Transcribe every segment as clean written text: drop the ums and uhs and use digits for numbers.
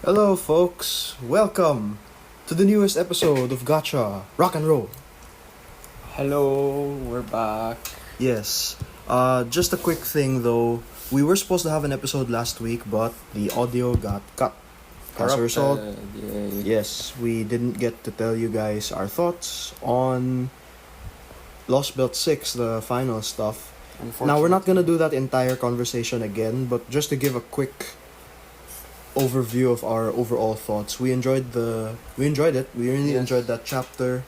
Hello, folks. Welcome to the newest episode of Gacha Rock Roll. Hello, we're back. Yes. Just a quick thing though. We were supposed to have an episode last week, but the audio got cut. As a result, Yay. yes, we didn't get to tell you guys our thoughts on Lost Belt 6, the final stuff. Now, we're not gonna do that entire conversation again, but just to give a quick overview of our overall thoughts. We enjoyed it. We really Yes. enjoyed that chapter.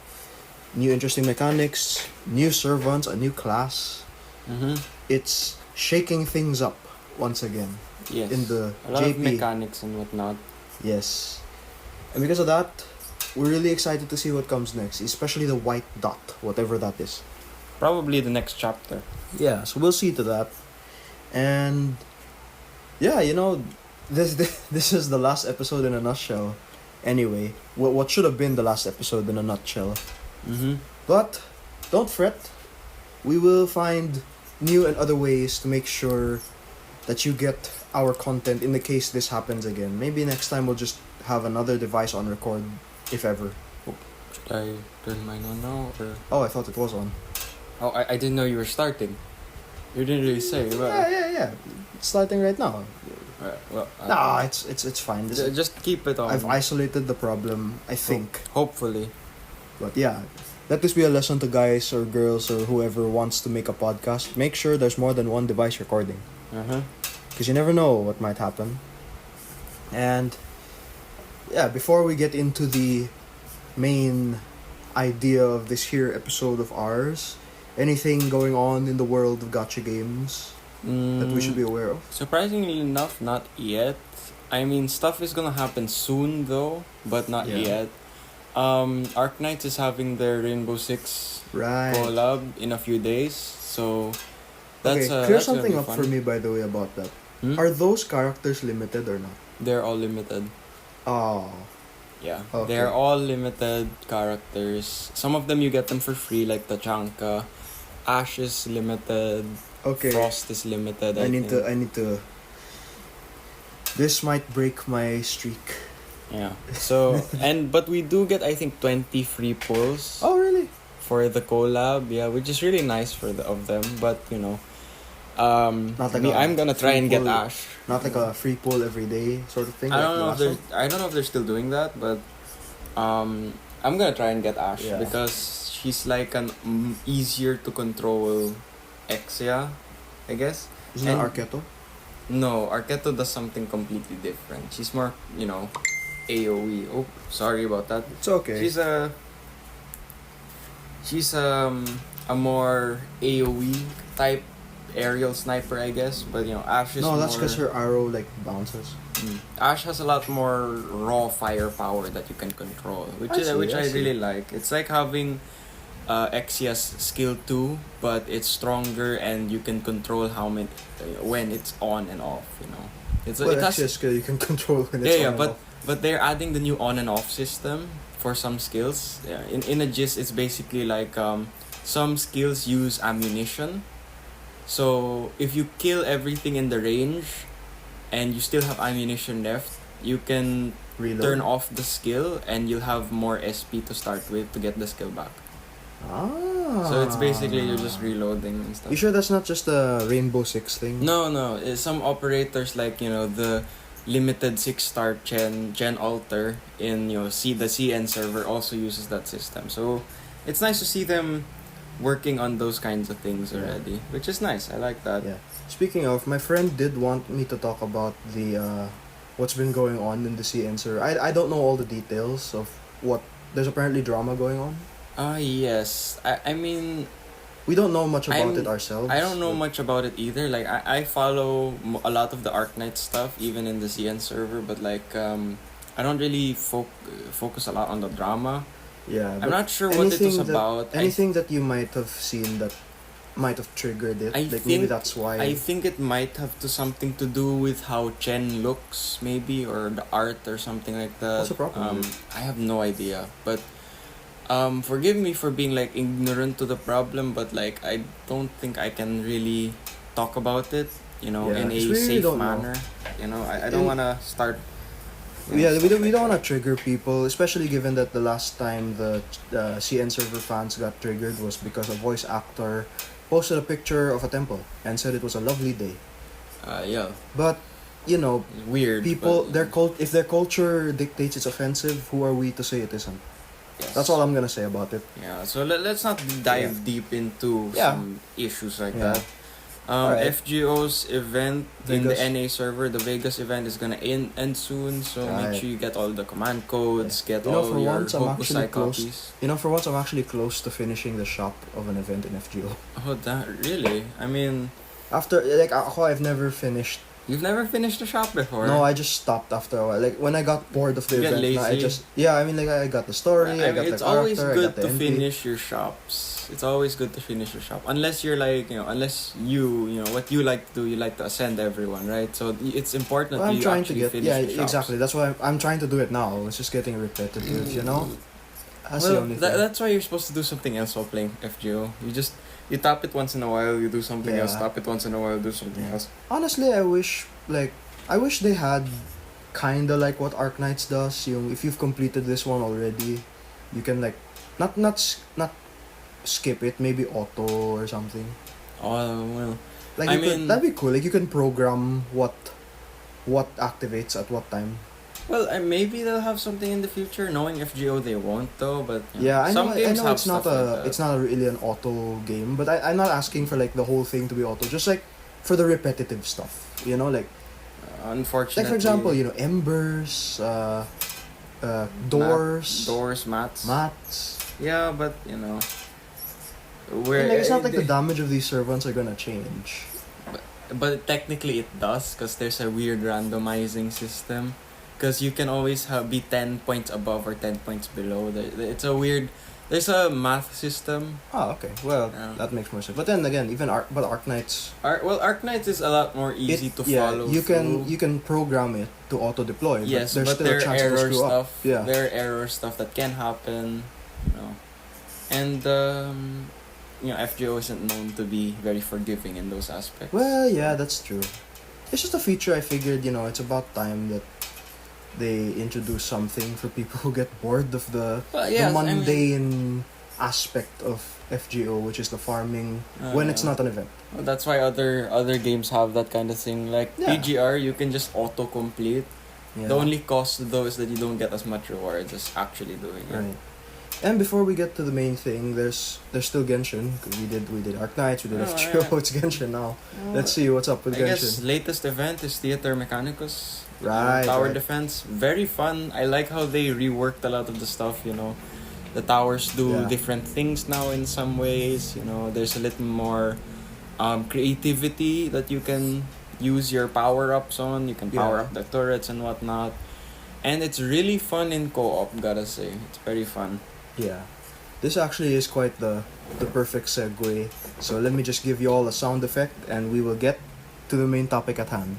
New interesting mechanics, new servants, a new class. Mm-hmm. It's shaking things up once again Yes. in the a lot JP. of mechanics and whatnot. Yes. And because of that, we're really excited to see what comes next, especially the white dot, whatever that is. Probably the next chapter. Yeah, so we'll see to that. And yeah, this is the last episode in a nutshell. Anyway, what should have been the last episode in a nutshell. Mm-hmm. But don't fret. We will find new and other ways to make sure that you get our content in the case this happens again. Maybe next time we'll just have another device on record, if ever. Should I turn mine on now? Or... Oh, I thought it was on. Oh, I didn't know you were starting. You didn't really say. But... Yeah. It's starting right now. Nah, it's fine. Just keep it on. I've isolated the problem, I think. Hopefully. But yeah, let this be a lesson to guys or girls or whoever wants to make a podcast. Make sure there's more than one device recording. Uh-huh. Because you never know what might happen. And yeah, before we get into the main idea of this here episode of ours, anything going on in the world of gacha games that we should be aware of? Surprisingly enough, not yet. I mean, stuff is gonna happen soon though, but not Yeah. yet. Arknights is having their Rainbow Six Right. collab in a few days, so Okay, that's clear that's gonna something be up fun. for me, by the way, about that. Hmm? Are those characters limited or not? They're all limited. Oh. Yeah, Okay. they're all limited characters. Some of them you get them for free, like the Chanka. Ash is limited. Okay. Frost is limited. I need think. to. This might break my streak. Yeah. So but we do get, I think, 20 free pulls Oh, really? for the collab. Yeah, which is really nice for of them. But Not like I'm gonna try free and get pull. Ash. Not like a free pull every day sort of thing. I don't like know if last they're one? I don't know if they're still doing that, but I'm gonna try and get Ash Yeah. because she's like an easier to control Exia, I guess. Isn't that And- Arketo? No, Arketo does something completely different. She's more, AoE. Oh, sorry about that. It's okay. She's a more AoE type aerial sniper, I guess. But Ash is No, that's more. because her arrow like bounces. Ash has a lot more raw firepower that you can control, which I see, I I see. really like. It's like having Exia's skill 2, but it's stronger and you can control how many when it's on and off. It's Well, it that's has just skill you can control when it's on and off. but they're adding the new on and off system for some skills. Yeah, in a gist, it's basically like some skills use ammunition. So if you kill everything in the range, and you still have ammunition left, you can Reload. turn off the skill, and you'll have more SP to start with to get the skill back. Ah. So it's basically you're just reloading and stuff. You sure that's not just a Rainbow Six thing? No. Some operators like the limited 6-star Gen Alter in the CN server also uses that system. So it's nice to see them working on those kinds of things already, which is nice. I like that. Yeah. Speaking of, my friend did want me to talk about the what's been going on in the CN server. I don't know all the details of what. There's apparently drama going on. Yes. I mean, We don't know much about it ourselves. I don't know but- much about it either. Like I follow a lot of the Arknight stuff, even in the CN server, but I don't really focus a lot on the drama. Yeah, I'm but not sure what it was about. Anything that you might have seen that might have triggered it. Maybe that's why. I think it might have something to do with how Chen looks, maybe, or the art or something like that. What's the problem? I have no idea, but forgive me for being ignorant to the problem, but I don't think I can really talk about it, in a Yeah, 'cause we really safe don't know. manner. I don't In- wanna start Yeah, we don't want to trigger people, especially given that the last time the CN server fans got triggered was because a voice actor posted a picture of a temple and said it was a lovely day. Yeah. But, you know, It's weird. people, but, if their culture dictates it's offensive, who are we to say it isn't? yes. That's all I'm gonna say about it. Yeah, so let's not dive deep into Yeah. some issues like Yeah. that. Alright. FGO's event in the Vegas. NA server, the Vegas event is gonna end soon, so Right. make sure you get all the command codes, get You know, all for your once, I'm actually Hokusai close. copies. You know, for once, I'm actually close to finishing the shop of an event in FGO. Oh, that really? I mean, After, like, I've never finished. you've never finished the shop before. No, I just stopped after a while. Like, when I got bored of the You get event, I lazy. just... Yeah, I mean, like, I got the story, I got the it's always character, I good got the to NP. finish your shops. It's always good to finish your shop. Unless you're like, unless you know, what you like to do, you like to ascend everyone, right? So it's important Well, that I'm you trying to actually get... finish Yeah, the shops. exactly. That's why I'm trying to do it now. It's just getting repetitive, you know? That's the Well, only thing. that's why you're supposed to do something else while playing FGO. You tap it once in a while, you do something else. Yeah. Tap it once in a while, do something else. Honestly, I wish they had kinda like what Arknights does. If you've completed this one already, you can like not skip it, maybe auto or something. Oh well. Like I you could, mean- that'd be cool. Like you can program what activates at what time. Well, maybe they'll have something in the future. Knowing FGO, they won't though. But Yeah, I know. some I games know have it's not stuff like that. it's not really an auto game, but I'm not asking for like the whole thing to be auto. Just like for the repetitive stuff, like Unfortunately. for example, embers, doors, doors, mats. mats. Yeah, but And, like, it's not like the damage of these servants are gonna change. But technically it does, because there's a weird randomizing system. Because you can always be 10 points above or 10 points below. It's a weird... There's a math system. Oh, okay. Well, Yeah. that makes more sense. But then again, even Arknights, Arknights is a lot more easy to follow you through. can program it to auto deploy. Yes, but there's but still there a are chance error to screw stuff. up. Yeah. There are error stuff that can happen. And FGO isn't known to be very forgiving in those aspects. Well, yeah, that's true. It's just a feature I figured, it's about time that they introduce something for people who get bored of the mundane aspect of FGO, which is the farming when it's not an event. Well, that's why other games have that kind of thing. Like Yeah. PGR, you can just auto-complete. Yeah. The only cost though is that you don't get as much rewards as actually doing it. Right. And before we get to the main thing, there's still Genshin. 'Cause we did Arknights, we did FGO, yeah. it's Genshin now. Let's see what's up with I Genshin. guess latest event is Theater Mechanicus. Right, Tower right. defense. Very fun. I like how they reworked a lot of the stuff, The towers do Yeah. different things now in some ways, There's a little more creativity that you can use your power-ups on. You can power Yeah. up the turrets and whatnot. And it's really fun in co-op, gotta say. It's very fun. Yeah. This actually is quite the perfect segue. So let me just give you all a sound effect and we will get to the main topic at hand.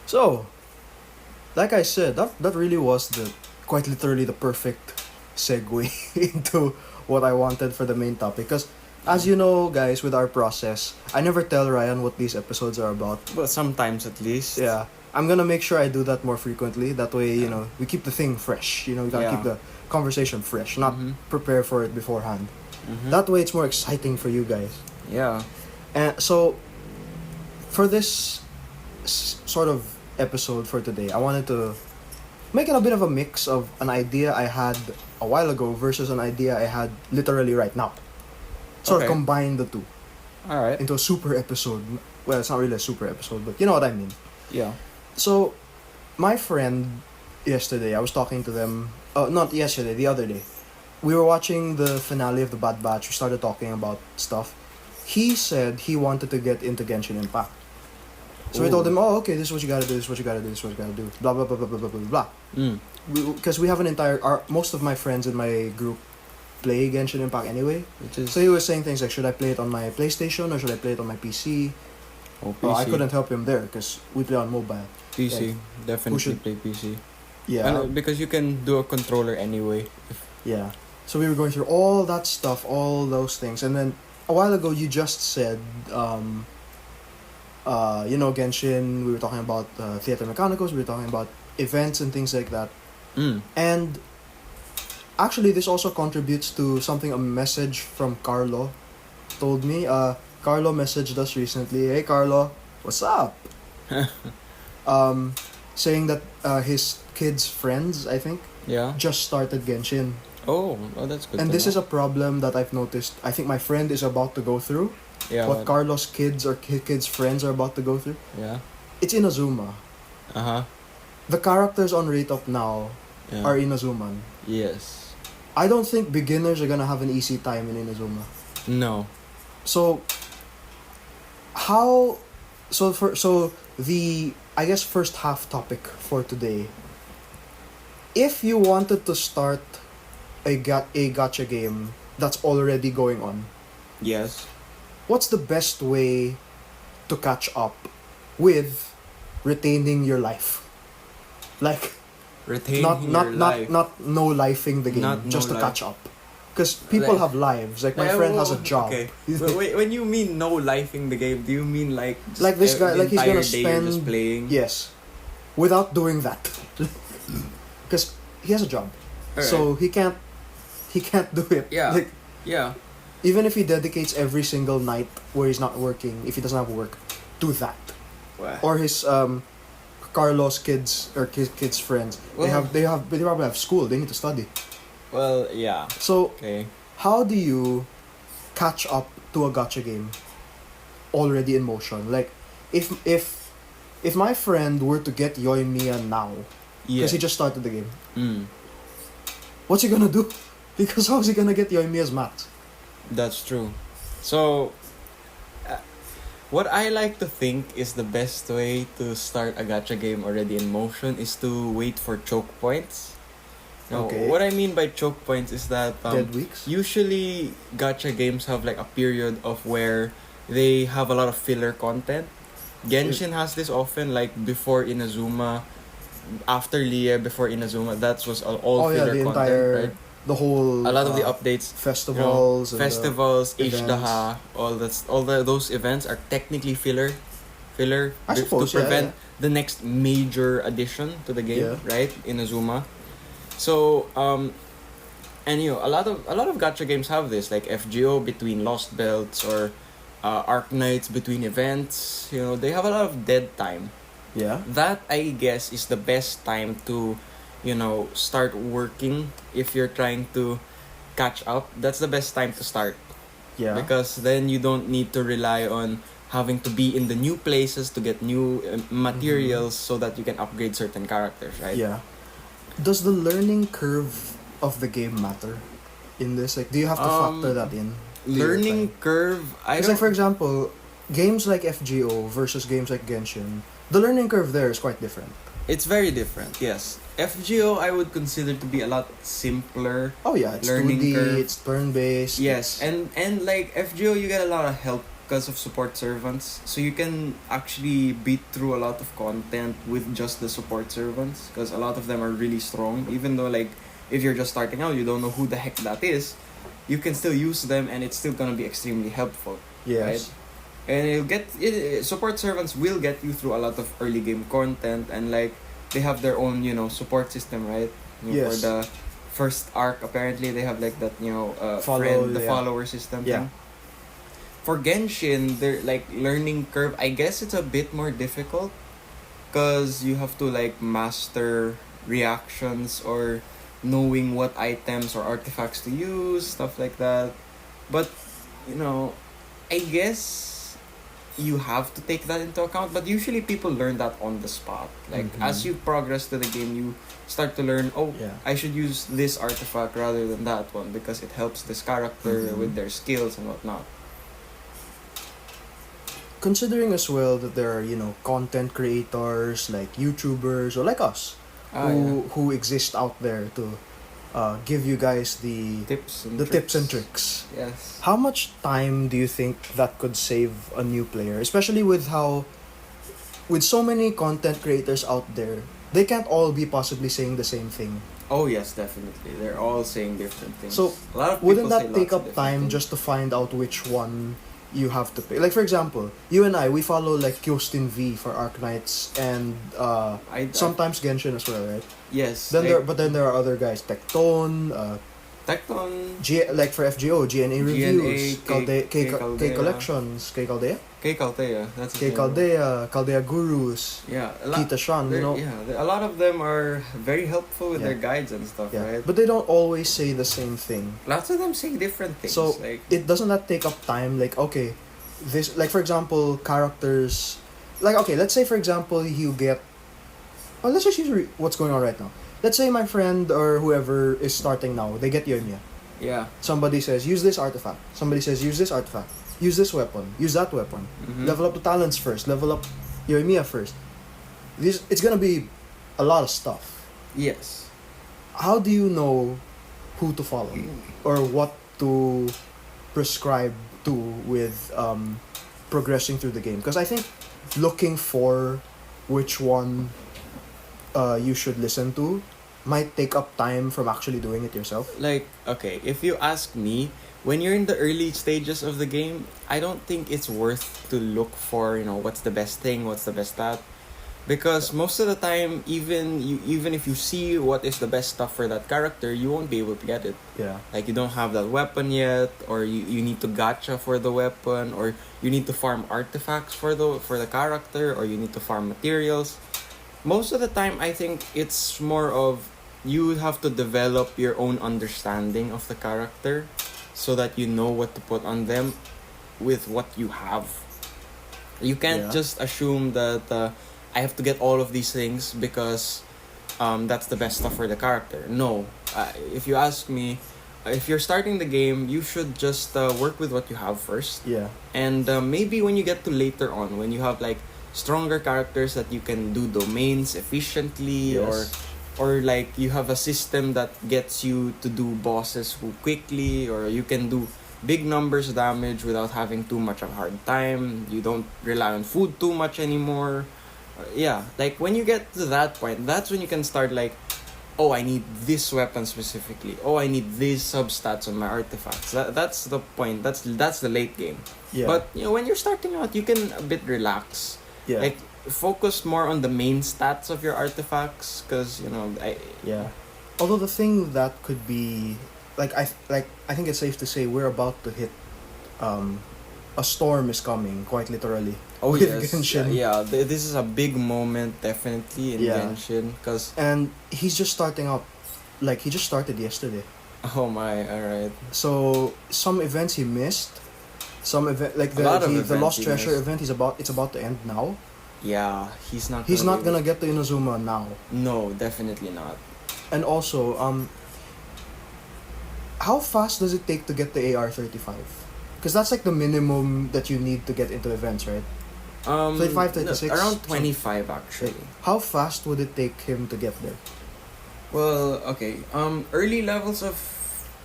So, like I said, that really was quite literally the perfect segue into what I wanted for the main topic. Because, as you know, guys, with our process, I never tell Ryan what these episodes are about. But sometimes at least. Yeah. I'm gonna make sure I do that more frequently. That way, we keep the thing fresh. We gotta Yeah. keep the conversation fresh, not Mhm. prepare for it beforehand. Mhm. That way, it's more exciting for you guys. Yeah. And so, for this sort of episode for today, I wanted to make it a bit of a mix of an idea I had a while ago versus an idea I had literally right now. Sort of Okay. combine the two Alright. into a super episode. Well, it's not really a super episode, but you know what I mean. Yeah. So, my friend yesterday, I was talking to them. Not yesterday, the other day. We were watching the finale of the Bad Batch. We started talking about stuff. He said he wanted to get into Genshin Impact. So we Ooh. told him, oh, okay, this is what you gotta do, this is what you gotta do, this is what you gotta do. Blah, blah, blah, blah, blah, blah, blah, blah. Mm. Because we have an most of my friends in my group play Genshin Impact anyway. Which is... So he was saying things like, should I play it on my PlayStation or should I play it on my PC? Oh, Well, I PC. couldn't help him there because we play on mobile. PC. Definitely should- play PC. Yeah. And, because you can do a controller anyway. Yeah. So we were going through all that stuff, all those things, and then a while ago you just said Genshin, we were talking about Theater Mechanicals, we were talking about events and things like that. And actually, this also contributes to something a message from Carlo told me. Carlo messaged us recently. Hey, Carlo, what's up? Saying that his kids' friends, I think, just started Genshin. Oh, that's good. And this is a problem that I've noticed. I think my friend is about to go through. Yeah. What Carlos' kids or kids' friends are about to go through. Yeah. It's Inazuma. The characters on Rate Up now are Inazuman. Yes. I don't think beginners are gonna have an easy time in Inazuma. No. So how so the I guess first half topic for today. If you wanted to start a gacha game that's already going on, Yes. what's the best way to catch up with retaining your life? Like Retaining not your life. not no lifing the game, Not just no to life. catch up. Because people Like- have lives. Like my friend has a job. Okay. Wait, when you mean no lifing the game, do you mean like just Like this guy, the like he's entire gonna day you're just spend playing? yes, without doing that, because he has a job, so he can't do it. Yeah. Like Yeah. even if he dedicates every single night where he's not working, if he doesn't have work, to that. Well, Or his Carlos kids or kids friends, Well- they probably have school. They need to study. well, yeah. So Okay. how do you catch up to a gacha game already in motion? Like if my friend were to get Yoimiya now, because he just started the game, what's he gonna do? Because how is he gonna get Yoimiya's math? That's true. So, what I like to think is the best way to start a gacha game already in motion is to wait for choke points. Now, Okay. what I mean by choke points is that Dead weeks? usually gacha games have like a period of where they have a lot of filler content. Genshin has this often, like before Inazuma, after Lie, before Inazuma. That was all filler the content, entire right? the whole A lot of the updates, festivals, and festivals, events. Ishdaha, those events are technically filler I to suppose, prevent the next major addition to the game, Yeah. right? Inazuma. So and a lot of gacha games have this, like FGO between Lost Belts or Arknights between events. They have a lot of dead time. yeah. That, I guess, is the best time to start working. If you're trying to catch up, that's the best time to start, Yeah. because then you don't need to rely on having to be in the new places to get new materials so that you can upgrade certain characters, right? Yeah. Does the learning curve of the game matter in this? Like, do you have to factor that in? to your Learning time? curve, I Because, don't like, for example, games like FGO versus games like Genshin, the learning curve there is quite different. It's very different, yes. FGO I would consider to be a lot simpler. Oh yeah, it's Learning 2D, curve. it's turn-based. Yes, it's- and like FGO, you get a lot of help because of support servants, so you can actually beat through a lot of content with just the support servants, because a lot of them are really strong. Even though, like, if you're just starting out, you don't know who the heck that is, you can still use them, and it's still gonna be extremely helpful. yes. And support servants will get you through a lot of early game content, and like they have their own support system, right? Yes. For the first arc, apparently they have like that follower system Yeah. thing. For Genshin, their like learning curve, I guess it's a bit more difficult, because you have to like master reactions or knowing what items or artifacts to use, stuff like that. But I guess you have to take that into account, but usually people learn that on the spot. Like as you progress to the game, you start to learn, Yeah. I should use this artifact rather than that one because it helps this character with their skills and whatnot. Considering as well that there are, content creators like YouTubers or like us who exist out there to give you guys the Tips and tips and tricks. Yes. How much time do you think that could save a new player? Especially with so many content creators out there, they can't all be possibly saying the same thing. Oh yes, definitely. They're all saying different things. So, a lot of Wouldn't people that say take lots of up different time things. just to find out which one you have to pay. Like for example, you and I, we follow like Kyostin V for Arknights and sometimes Genshin as well, right? Yes. Then then there are other guys, Tecton, Tecton, like for FGO, GNA reviews, K Caldea. Collections, K Caldea, K Caldea, that's K Caldea, Caldea Gurus, yeah, Kita Shan, you know. Yeah, a lot of them are very helpful with Yeah. their guides and stuff, Yeah. right? But they don't always say the same thing. Lots of them say different things. So like it doesn't that take up time? Like okay, this like for example characters, like okay, let's say for example you get, oh let's just use what's going on right now. Let's say my friend or whoever is starting now, they get Yoimiya. yeah, Somebody says use this artifact. Somebody says use this artifact. Use this weapon. Use that weapon. mhm. Level up the talents first. Level up Yoimiya first. It's gonna be a lot of stuff. Yes. How do you know who to follow or what to prescribe to with progressing through the game? Because I think looking for which one you should listen to might take up time from actually doing it yourself. Like, okay, if you ask me, when you're in the early stages of the game, I don't think it's worth to look for, what's the best thing, what's the best stat. Because most of the time, even if you see what is the best stuff for that character, you won't be able to get it. Yeah. Like, you don't have that weapon yet, or you need to gacha for the weapon, or you need to farm artifacts for the character, or you need to farm materials. Most of the time, I think it's more of you have to develop your own understanding of the character so that you know what to put on them with what you have. You can't just assume that I have to get all of these things because that's the best stuff for the character. No. If you ask me, if you're starting the game, you should just work with what you have first. Yeah. And maybe when you get to later on, when you have like stronger characters that you can do domains efficiently, Yes. or like you have a system that gets you to do bosses quickly, or you can do big numbers damage without having too much of a hard time. You don't rely on food too much anymore. Yeah, like when you get to that point, that's when you can start like, oh, I need this weapon specifically. Oh, I need these substats on my artifacts. That's the point. That's the late game. Yeah. But when you're starting out, you can a bit relax. yeah. Like focus more on the main stats of your artifacts, because Yeah. Although the thing that could be I think it's safe to say we're about to hit a storm is coming, quite literally. Oh with yes, Genshin. yeah. This is a big moment definitely in Yeah. Genshin, because And he's just starting out. Like he just started yesterday. oh my, alright. So some events he missed. Some event like A lot of the events Lost he Treasure missed. event it's about to end now. Yeah, he's not. He's not be gonna able- get to Inazuma now. No, definitely not. And also, how fast does it take to get the AR-35? Because that's like the minimum that you need to get into events, right? 35, 36, around 25 actually. How fast would it take him to get there? Well, okay. Early levels of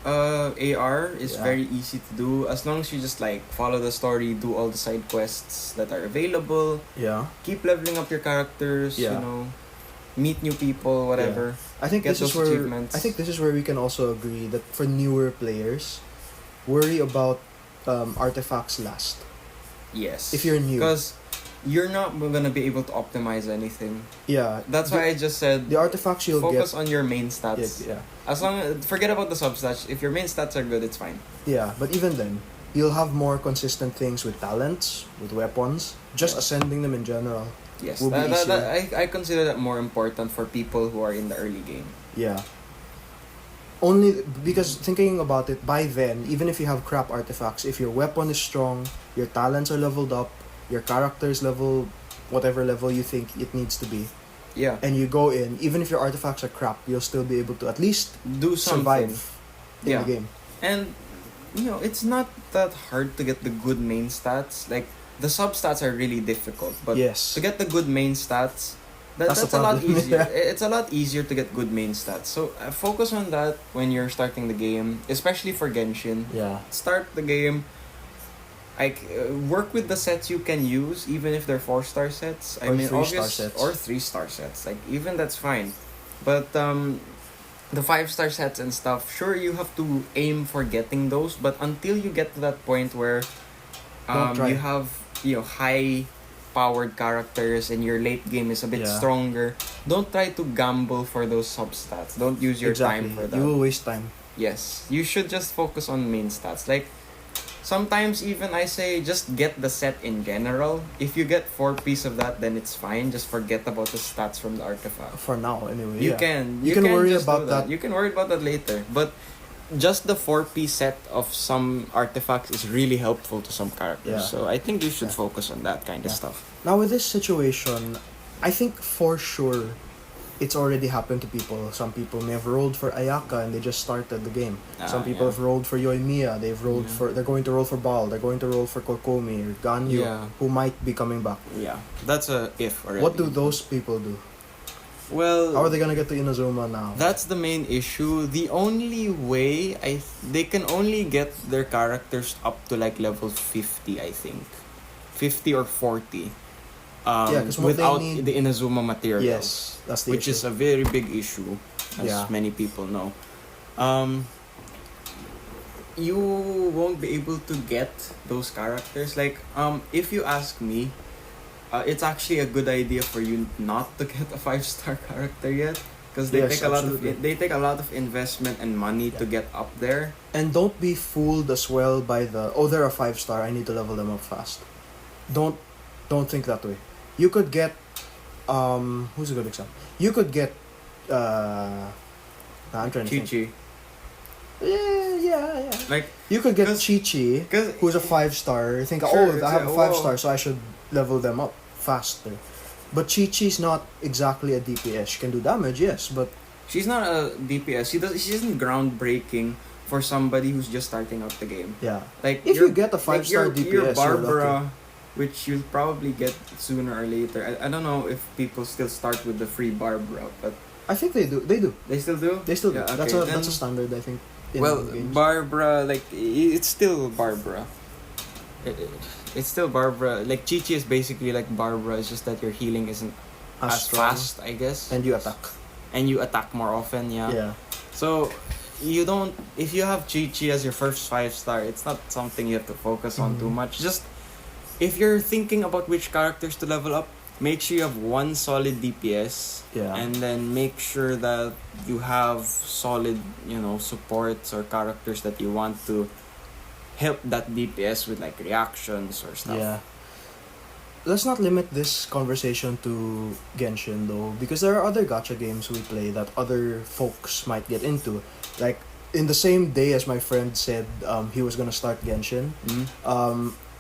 AR is Yeah. very easy to do as long as you just like follow the story, do all the side quests that are available, Yeah. keep leveling up your characters, Yeah. meet new people, whatever. I think Get this is those where achievements. I think this is where we can also agree that for newer players, worry about artifacts last. Yes. If you're new. Because you're not gonna be able to optimize anything. Yeah. That's why I just said the artifacts you'll focus get. on your main stats. Yeah. As long as forget about the substats. If your main stats are good, it's fine. Yeah, but even then, you'll have more consistent things with talents, with weapons, just Yeah. ascending them in general. Yes, Will be easier. I consider that more important for people who are in the early game. Yeah. Only because thinking about it, by then, even if you have crap artifacts, if your weapon is strong, your talents are leveled up, your character is level, whatever level you think it needs to be, Yeah, and you go in, even if your artifacts are crap, you'll still be able to at least do something. survive in Yeah. the game. And it's not that hard to get the good main stats. Like the substats are really difficult, but Yes. to get the good main stats, That's that's the a lot problem. easier. Yeah. It's a lot easier to get good main stats. So focus on that when you're starting the game, especially for Genshin. Yeah. Start the game. Work with the sets you can use, even if they're 4-star sets. Or 3-star sets. Or 3-star sets. Like even that's fine. But the 5-star sets and stuff, sure you have to aim for getting those, but until you get to that point where Don't try. You have high powered characters and your late game is a bit stronger. Don't try to gamble for those substats. Don't use your time for that. You will waste time. Yes, you should just focus on main stats. Like, sometimes even I say just get the set in general. If you get 4 piece of that, then it's fine. Just forget about the stats from the artifact. For now, anyway. You can worry just about do that. You can worry about that later. But just the 4 piece set of some artifacts is really helpful to some characters. Yeah. So I think you should focus on that kind of stuff. Now with this situation, I think for sure it's already happened to people. Some people may have rolled for Ayaka and they just started the game. Some people have rolled for Yoimiya. They're going to roll for Baal. They're going to roll for Kokomi or Ganyu, who might be coming back. Yeah, that's a if already. What do those people do? Well, how are they gonna get to Inazuma now? That's the main issue. The only way they can only get their characters up to like level 50, I think, 50 or 40. Without the Inazuma materials. Yes, that's the which issue. is a very big issue, as many people know. You won't be able to get those characters. Like, if you ask me, it's actually a good idea for you not to get a 5-star character yet, because they take a lot of investment and money to get up there. And don't be fooled as well by they're a 5-star, I need to level them up fast. Don't think that way. You could get who's a good example? You could get I'm trying to Chi-Chi. think. Yeah. Like, you could get Chi-Chi, who's a 5-star. You think, I have a 5-star, so I should level them up faster. But Chi-Chi's not exactly a DPS. She can do damage, yes, but she's not a DPS. She isn't groundbreaking for somebody who's just starting out the game. Yeah. Like, if you get a 5-star DPS, you're Barbara, which you'll probably get sooner or later. I don't know if people still start with the free Barbara, but I think they do. They still do. They still do. Yeah, okay. That's a standard, I think. Well, Barbara, like, it's still Barbara. It's still Barbara. Like, Chi-Chi is basically like Barbara. It's just that your healing isn't as fast, I guess. And you attack. And you attack more often, yeah. So, you don't... If you have Chi-Chi as your first 5-star, it's not something you have to focus on too much. Just, if you're thinking about which characters to level up, make sure you have one solid DPS. Yeah. And then make sure that you have solid, supports or characters that you want to help that DPS with like reactions or stuff. Yeah. Let's not limit this conversation to Genshin though, because there are other gacha games we play that other folks might get into. Like, in the same day as my friend said he was gonna start Genshin,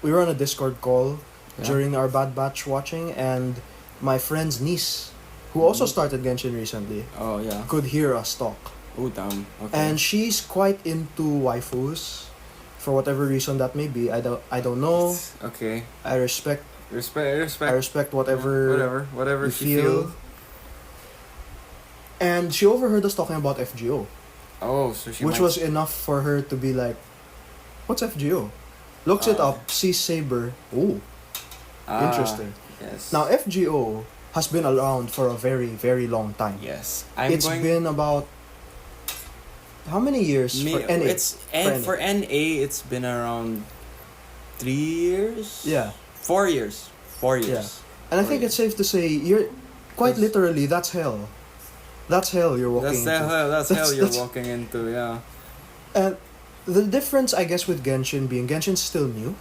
we were on a Discord call during our Bad Batch watching, and my friend's niece, who also started Genshin recently, could hear us talk. Oh, damn. Okay. And she's quite into waifus, for whatever reason that may be. I don't know. Okay. I respect. Respect. I respect whatever you she feel. And she overheard us talking about FGO. Oh, so she. Which was enough for her to be like, "What's FGO?" Looks it up. Sees Saber. Ooh. Interesting. Yes. Now FGO has been around for a very, very long time. Yes. It's been about how many years for NA? For NA it's been around 3 years? Yeah. 4 years. 4 years. Yeah. And I think it's safe to say you're quite literally that's hell. That's hell you're walking into. That's hell you're walking into, yeah. And the difference I guess with Genshin being Genshin's still new.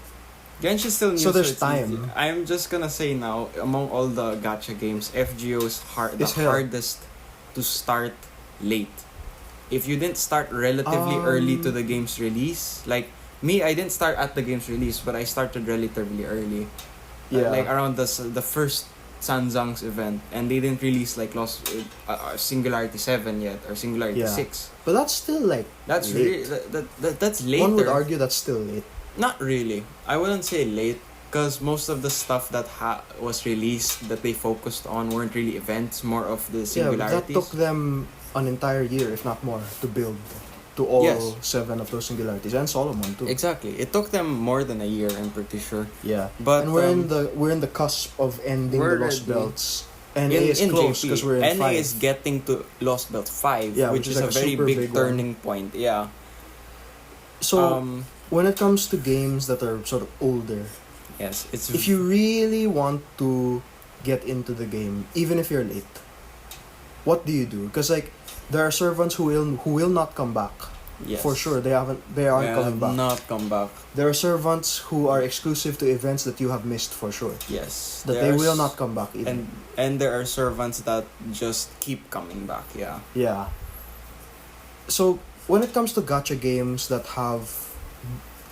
Genshin's still new, so there's time. Easy. I'm just gonna say now, among all the gacha games, FGO is hardest to start late. If you didn't start relatively early to the game's release, like me, I didn't start at the game's release, but I started relatively early. Yeah. Like around the first Sanzang's event, and they didn't release like Singularity 7 yet or Singularity 6. But that's still like that's late. That's later. One would argue that's still late. Not really. I wouldn't say late, because most of the stuff that was released that they focused on weren't really events, more of the singularities. Yeah, that took them an entire year, if not more, to build to all 7 of those singularities, and Solomon too. Exactly. It took them more than a year, I'm pretty sure. Yeah. But and we're in the cusp of ending the Lost Belts. NA is close because we're in 5. NA is getting to Lost Belt 5, which is like a very big turning point. Yeah. So when it comes to games that are sort of older, Yes, it's If you really want to get into the game, even if you're late, what do you do? Because like there are servants who will not come back. yes. For sure, they aren't coming back. Not come back. There are servants who are exclusive to events that you have missed for sure. Yes, That they will not come back even. and there are servants that just keep coming back. Yeah. Yeah. So when it comes to gacha games that have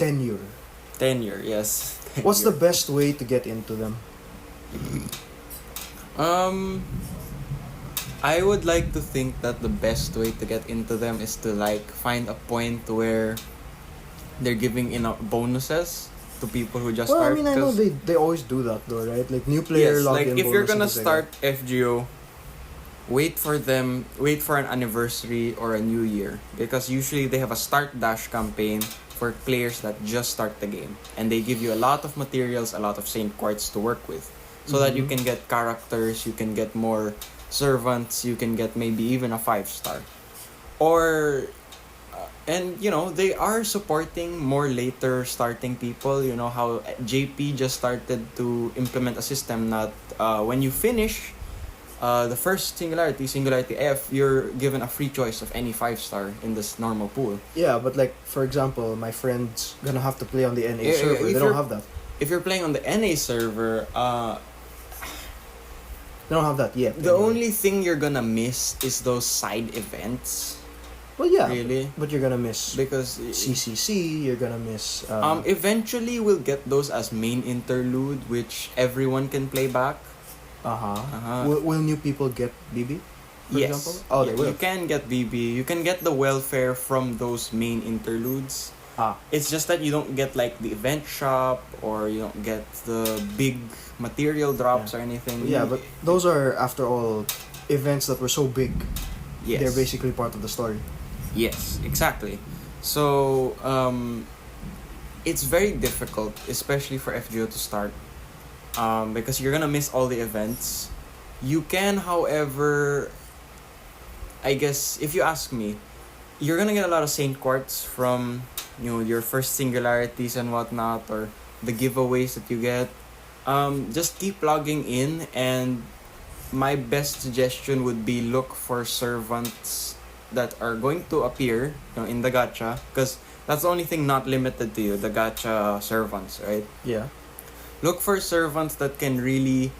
tenure, Tenure, yes. what's the best way to get into them? I would like to think that the best way to get into them is to like find a point where they're giving enough bonuses to people who just Well, start. I mean, I know they always do that though, right? Like new player Yes, like login if you're gonna bonuses, like start FGO, wait for an anniversary or a new year, because usually they have a start dash campaign for players that just start the game, and they give you a lot of materials, a lot of Saint Quartz to work with, so that you can get characters, you can get more servants, you can get maybe even a 5-star, or and you know they are supporting more later starting people. You know how JP just started to implement a system that when you finish the first singularity F, you're given a free choice of any 5-star in this normal pool. Yeah, but like for example, my friend's gonna have to play on the NA Yeah, server. if They don't you're- have that. If you're playing on the NA server, They don't have that yet. the anyway. only thing you're gonna miss is those side events. Well, yeah, Really, but you're gonna miss because CCC. You're gonna miss. eventually we'll get those as main interlude, which everyone can play back. Uh-huh. Will new people get BB? For Yes. example? Oh, they Yeah, will. you can get BB. You can get the welfare from those main interludes. It's just that you don't get like the event shop, or you don't get the big material drops or anything. Yeah, but those are after all events that were so big. yes. They're basically part of the story. Yes, exactly. So, it's very difficult, especially for FGO to start, because you're gonna miss all the events. You can, however, I guess, if you ask me, you're gonna get a lot of Saint Quartz from, you know, your first singularities and whatnot, or the giveaways that you get. Just keep logging in, and my best suggestion would be look for servants that are going to appear, you know, in the gacha, because that's the only thing not limited to you, the gacha servants, right? Yeah. Look for servants that can really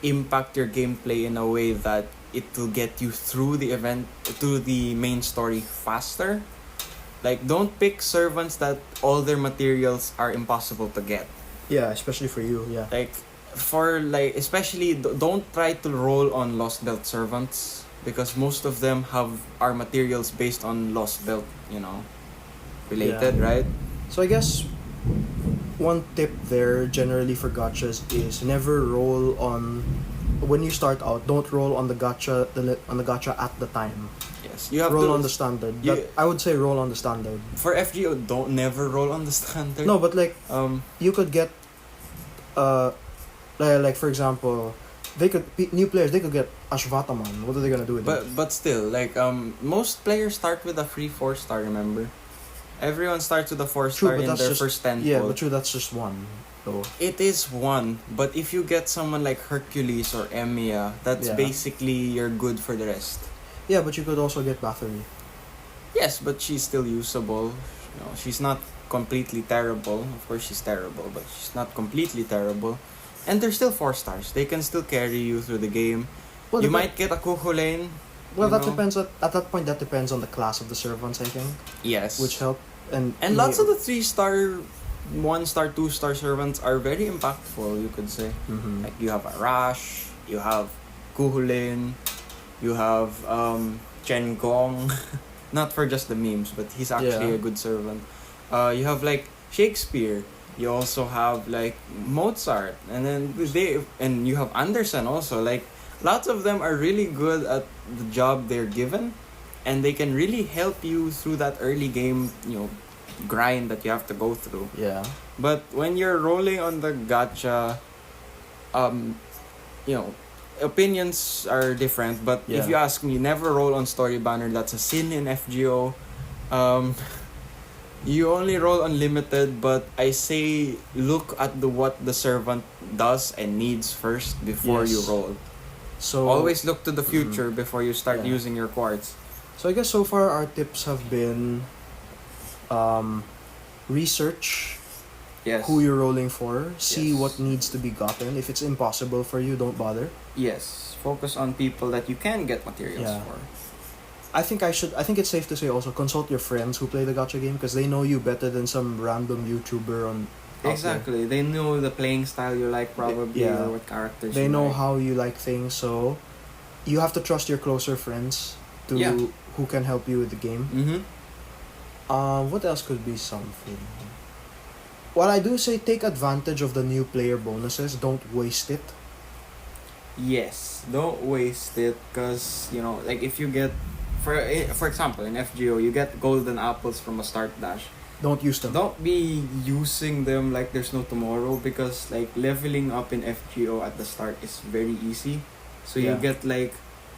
impact your gameplay in a way that it will get you through the event, to the main story faster. Like, don't pick servants that all their materials are impossible to get. Yeah, especially for you. Yeah. Like, especially don't try to roll on Lost Belt servants, because most of them are materials based on Lost Belt, you know, related, Yeah. right? So I guess one tip there generally for gachas is never roll on when you start out. Don't roll on the gacha at the time. Yes, you have Roll to on the standard. you- I would say roll on the standard. for FGO. Don't never roll on the standard. No, but like You you could get like for example, new players, they could get Ashvataman. What are they gonna do with it? but still, like most players start with a free 4-star. Remember, everyone starts with a 4-star in their first 10 Yeah, pull. but true, that's just one though. It is one, but if you get someone like Hercules or Emiya, that's Yeah. basically you're good for the rest. Yeah, but you could also get Bathory. Yes, but she's still usable. You know, she's not completely terrible. Of course, she's terrible, but she's not completely terrible. And they're still 4-stars. They can still carry you through the game. Well, You dep- might get a Kukulane. Well, you that know. depends. At that point, that depends on the class of the servants, I think, Yes. which help. And lots of the 3-star, 1-star, 2-star servants are very impactful, you could say. Mhm. Like, you have Arash, you have Kuhulin, you have Chen Gong. Not for just the memes, but he's actually Yeah. a good servant. You have like Shakespeare. You also have like Mozart, and then you have Anderson also. Like, lots of them are really good at the job they're given, and they can really help you through that early game, you know, grind that you have to go through. Yeah. But when you're rolling on the gacha, you know, opinions are different. But if Yeah. you ask me, never roll on story banner. That's a sin in FGO. You only roll unlimited, but I say look at what the servant does and needs first before you Yes. roll. So Always look to the future before you start Yeah. using your quartz. So I guess so far our tips have been research Yes. who you're rolling for, see Yes. what needs to be gotten. If it's impossible for you, don't bother. Yes. Focus on people that you can get materials Yeah. for. I think it's safe to say also consult your friends who play the gacha game because they know you better than some random YouTuber on out there. Exactly. They know the playing style you like probably Yeah. or what characters They you know like. how you like things, so you have to trust your closer friends to Yeah. who can help you with the game. Mm-hmm. What else could be something? What I do say, take advantage of the new player bonuses. Don't waste it. Yes, don't waste it because like if you get for example in FGO you get golden apples from a start dash. Don't use them. Don't be using them like there's no tomorrow because like leveling up in FGO at the start is very easy. So you Yeah. get like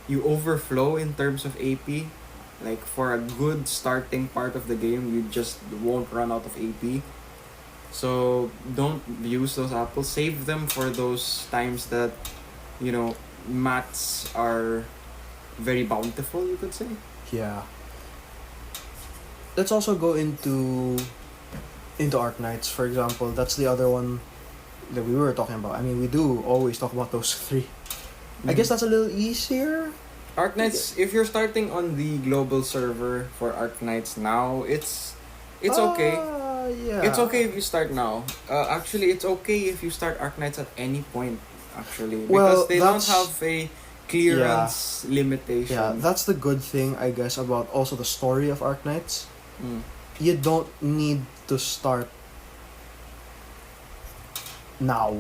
you overflow in terms of AP. Like for a good starting part of the game, you just won't run out of AP. So don't use those apples. Save them for those times that mats are very bountiful, you could say. Yeah. Let's also go into Arknights, for example. That's the other one that we were talking about. I mean, we do always talk about those three. I guess that's a little easier. Arknights, if you're starting on the global server for Arknights now, it's okay. Yeah. It's okay if you start now. Actually, it's okay if you start Arknights at any point, actually. Well, Because they don't that's- have a clearance limitation. Yeah, that's the good thing, I guess, about also the story of Arknights. Mm. You don't need to start now,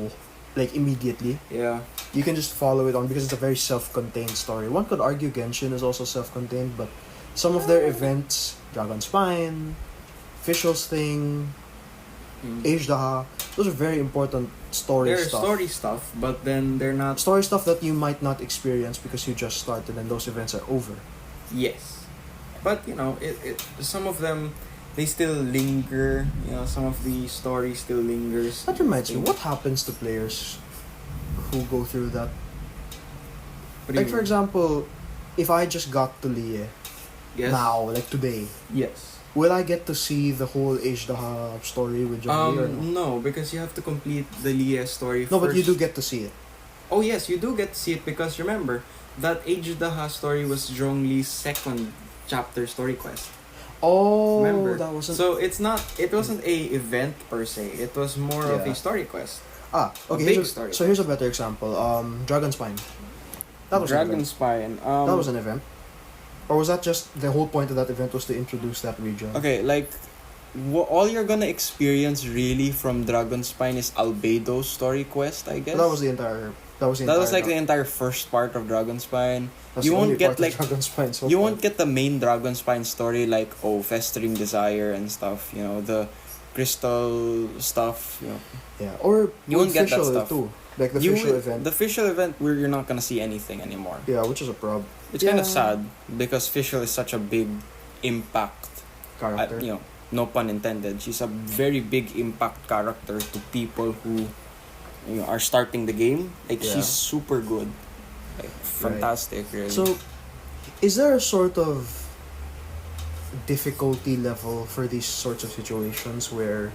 like immediately. Yeah. You can just follow it on because it's a very self-contained story. One could argue Genshin is also self-contained, but some of their events, Dragon Spine, Officials Thing, Mm. Age Daha, those are very important story They're stuff. story stuff, but then they're not. Story stuff that you might not experience because you just started and those events are over. Yes. But, some of them, they still linger. Some of the story still lingers. That reminds me, what happens to players who go through that? What do you Like, for mean? example, if I just got to Lie Yes. now, like today, Yes. will I get to see the whole Age Daha story with John Lee or no? No, because you have to complete the Lia story No, first. but you do get to see it. Oh yes, you do get to see it because remember that Age Daha story was Zhong Li's second chapter story quest. Oh, Remember? that wasn't... So it wasn't a event per se. It was more of Yeah. a story quest. okay, big here's story. so here's a better example. Dragon Spine. That was an Dragon event. Spine. That was an event. Or was that just the whole point of that event was to introduce that region? Okay, like all you're gonna experience really from Dragon Spine is Albedo's story quest, I guess. That was the entire. That was the That entire. was like the entire first part of Dragon Spine. That's you the won't only get, part of like- Dragon Spine so You far. won't get the main Dragon Spine story like Festering Desire and stuff, the crystal stuff, Yeah, or You won't get that official stuff. too, like the official event. The official event where you're not gonna see anything anymore. Yeah, which is a prob It's kind of Yeah. sad because Fischl is such a big impact. character. No pun intended. She's a very big impact character to people who are starting the game. Like Yeah. she's super good, like fantastic. Really. So, is there a sort of difficulty level for these sorts of situations where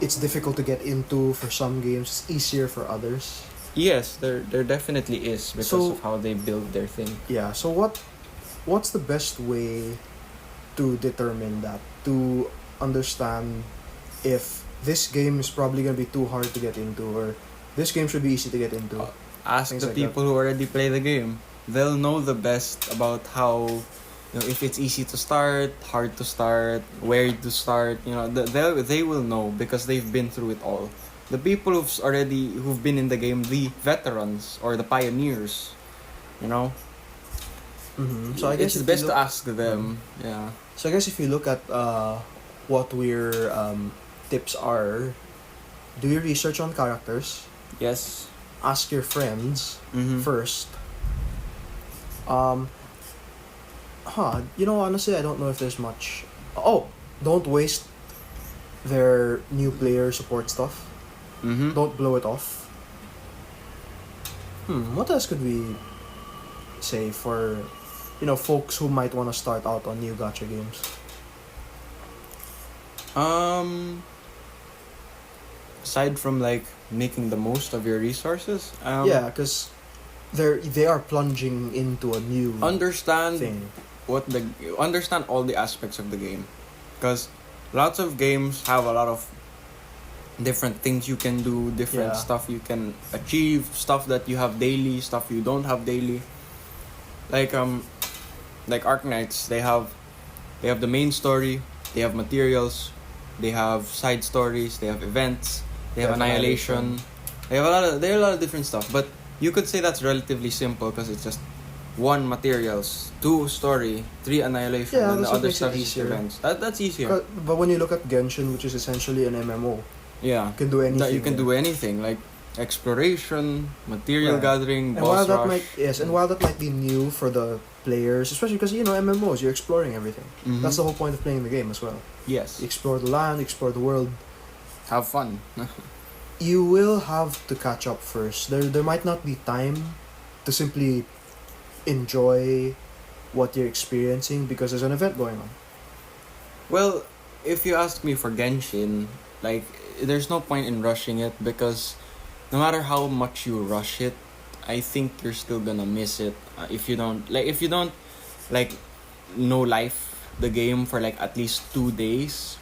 it's difficult to get into for some games, it's easier for others? yes, there definitely is because So- of how they build their thing. Yeah, so what's the best way to determine that? To understand if this game is probably going to be too hard to get into or this game should be easy to get into? Ask Things the like people who already play the game. They'll know the best about how, if it's easy to start, hard to start, where to start. They will know because they've been through it all. The people who've been in the game, the veterans or the pioneers, Mm-hmm. So I guess it's if best you to look- ask them. Yeah. So I guess if you look at what your tips are, do your research on characters, Yes. ask your friends Mm-hmm. first. Honestly, I don't know if there's much. Oh, don't waste their new player support stuff. Mm-hmm. Don't blow it off. What else could we say for, folks who might want to start out on new gacha games? Aside from like making the most of your resources, Yeah, because they are plunging into a new understand thing. understand all the aspects of the game, because lots of games have a lot of different things you can do, different Yeah. stuff you can achieve, stuff that you have daily, stuff you don't have daily. Like Arknights, they have the main story, they have materials, they have side stories, they have events, they have annihilation. They have a lot of different stuff, but you could say that's relatively simple because it's just 1 materials, 2 story, 3 annihilation, Yeah, and the that's what other makes it stuff is just easier. events. That's easier. But when you look at Genshin, which is essentially an MMO, Yeah. you can do anything. That you can there. do anything, like exploration, material Right. gathering, And boss while rush. while that might be new for the players, especially because MMOs, you're exploring everything. Mhm. That's the whole point of playing the game as well. Yes. You explore the land, explore the world. Have fun. You will have to catch up first. There might not be time to simply enjoy what you're experiencing because there's an event going on. Well, if you ask me for Genshin, like, there's no point in rushing it because no matter how much you rush it, I think you're still gonna miss it if you don't no life the game for like at least 2 days.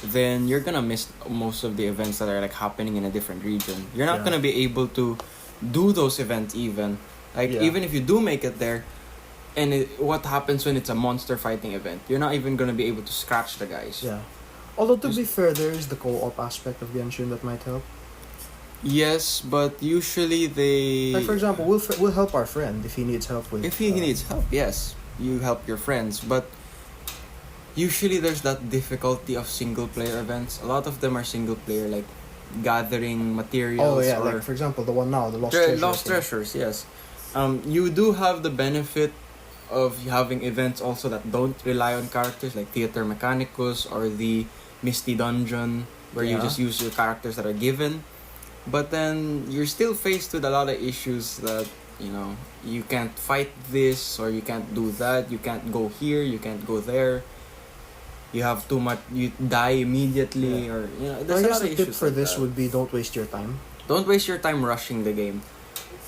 Then you're gonna miss most of the events that are like happening in a different region. You're not Yeah. gonna be able to do those events even. Like, Yeah. even if you do make it there, and what happens when it's a monster fighting event? You're not even gonna be able to scratch the guys. Yeah. Although to be fair, there is the co-op aspect of Genshin that might help. Yes, but usually they. Like for example, we'll help our friend if he needs help with. If he needs help, yes, you help your friends. But usually there's that difficulty of single player events. A lot of them are single player, like gathering materials. Oh yeah, or like for example, the one now, the Lost Treasure. Lost thing. Treasures, yes. You do have the benefit of having events also that don't rely on characters, like Theater Mechanicus or the Misty Dungeon, where you Yeah. just use your characters that are given. But then you're still faced with a lot of issues that, you can't fight this or you can't do that, you can't go here, you can't go there. You have too much, you die immediately, Yeah. or, I there's a guess lot the of tip issues for like this that. would be don't waste your time. Don't waste your time rushing the game.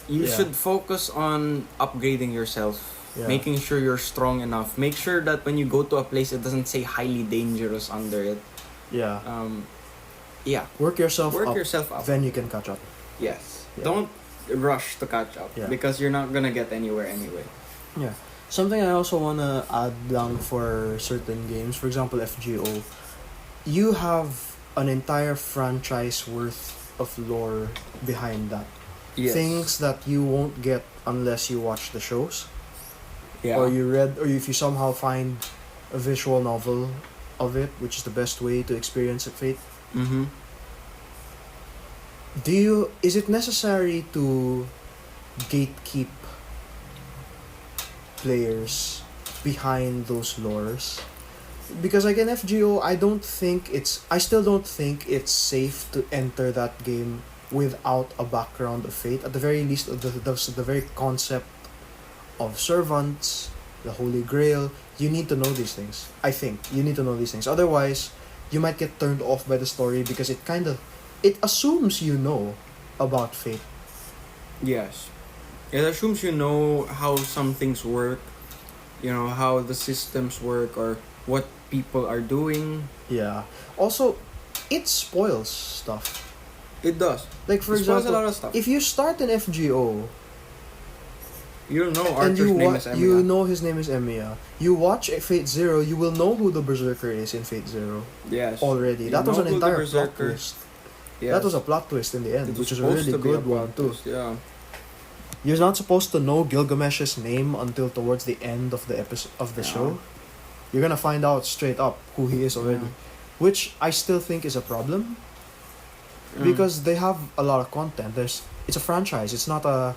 You Yeah. should focus on upgrading yourself, Yeah. making sure you're strong enough. Make sure that when you go to a place, it doesn't say highly dangerous under it. Yeah. Yeah, Work yourself work up, yourself up. then you can catch up. Yes. Yeah. Don't rush to catch up Yeah. because you're not gonna get anywhere anyway. Yeah. Something I also wanna add down for certain games, for example FGO, you have an entire franchise worth of lore behind that. Yes. Things that you won't get unless you watch the shows. Yeah. Or you read, or if you somehow find a visual novel of it, which is the best way to experience it, Fate. Mm-hmm. Is it necessary to gatekeep players behind those lores? Because like in FGO, I still don't think it's safe to enter that game without a background of Fate. At the very least, the very concept of servants, the Holy Grail, you need to know these things. I think you need to know these things. Otherwise, you might get turned off by the story because it assumes you know about Fate. Yes. It assumes you know how some things work, how the systems work or what people are doing. Yeah. Also, it spoils stuff. It does. Like for It spoils example, a lot of stuff. if you start an FGO You know and Arthur's name is Emiya. you know his name is Emiya, you watch Fate Zero, you will know who the Berserker is in Fate Zero Yes. already. You That was know an who the entire plot Berserker- twist. Yes. That was a plot twist in the end, It was which is a supposed really to be a good one plot too. twist, yeah. You're not supposed to know Gilgamesh's name until towards the end of the episode of the Yeah. show. You're gonna find out straight up who he is already, which I still think is a problem because they have a lot of content. It's a franchise. It's not a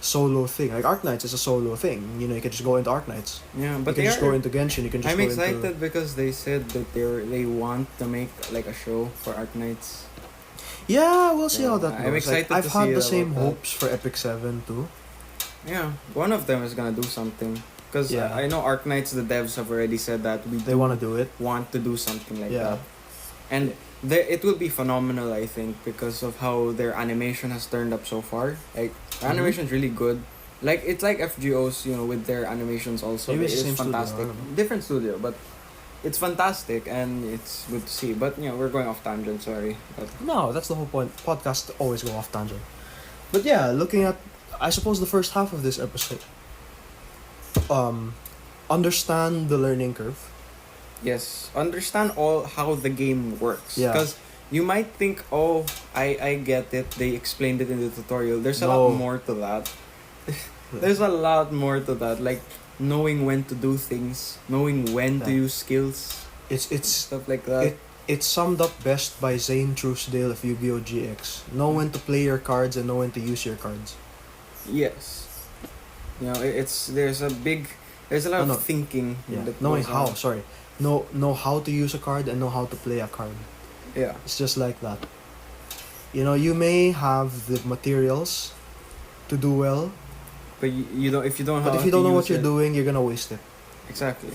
solo thing. Like Arknights is a solo thing. You know, you can just go into Arknights. Yeah, but You can just go into Genshin. You can just I'm go excited into... because they said that they want to make like a show for Arknights. Yeah, we'll see Yeah, how that goes. I'm excited I've to had see the same about that. hopes for Epic 7 too. Yeah, one of them is gonna do something. Because Yeah. I know Arknights, the devs have already said that They want to do it. want to do something like Yeah. that. And it will be phenomenal, I think, because of how their animation has turned up so far. Like, their Mhm. animation's really good. Like, it's like FGOs, you know, with their animations also. Maybe it's the It's same studio, I fantastic. don't know. Different studio, but it's fantastic and it's good to see. But, you know, we're going off tangent, sorry. But No, that's the whole point. Podcasts always go off tangent. But yeah, looking at, I suppose, the first half of this episode, understand the learning curve. yes, understand all how the game works. Yeah. Because you might think, oh, I get it. They explained it in the tutorial. There's a No. lot more to that. There's a lot more to that. Like knowing when to do things, knowing when to Yeah. use skills, It's stuff like that. it's summed up best by Zane Truesdale of Yu-Gi-Oh! GX. Know when to play your cards and know when to use your cards. Yes. You know, there's a lot No, of thinking. Yeah. that Knowing goes how, on. sorry. Know how to use a card and know how to play a card. Yeah. It's just like that. You know, you may have the materials to do well, But you don't if you don't but know if you don't know what you're doing, doing, you're gonna waste it. exactly.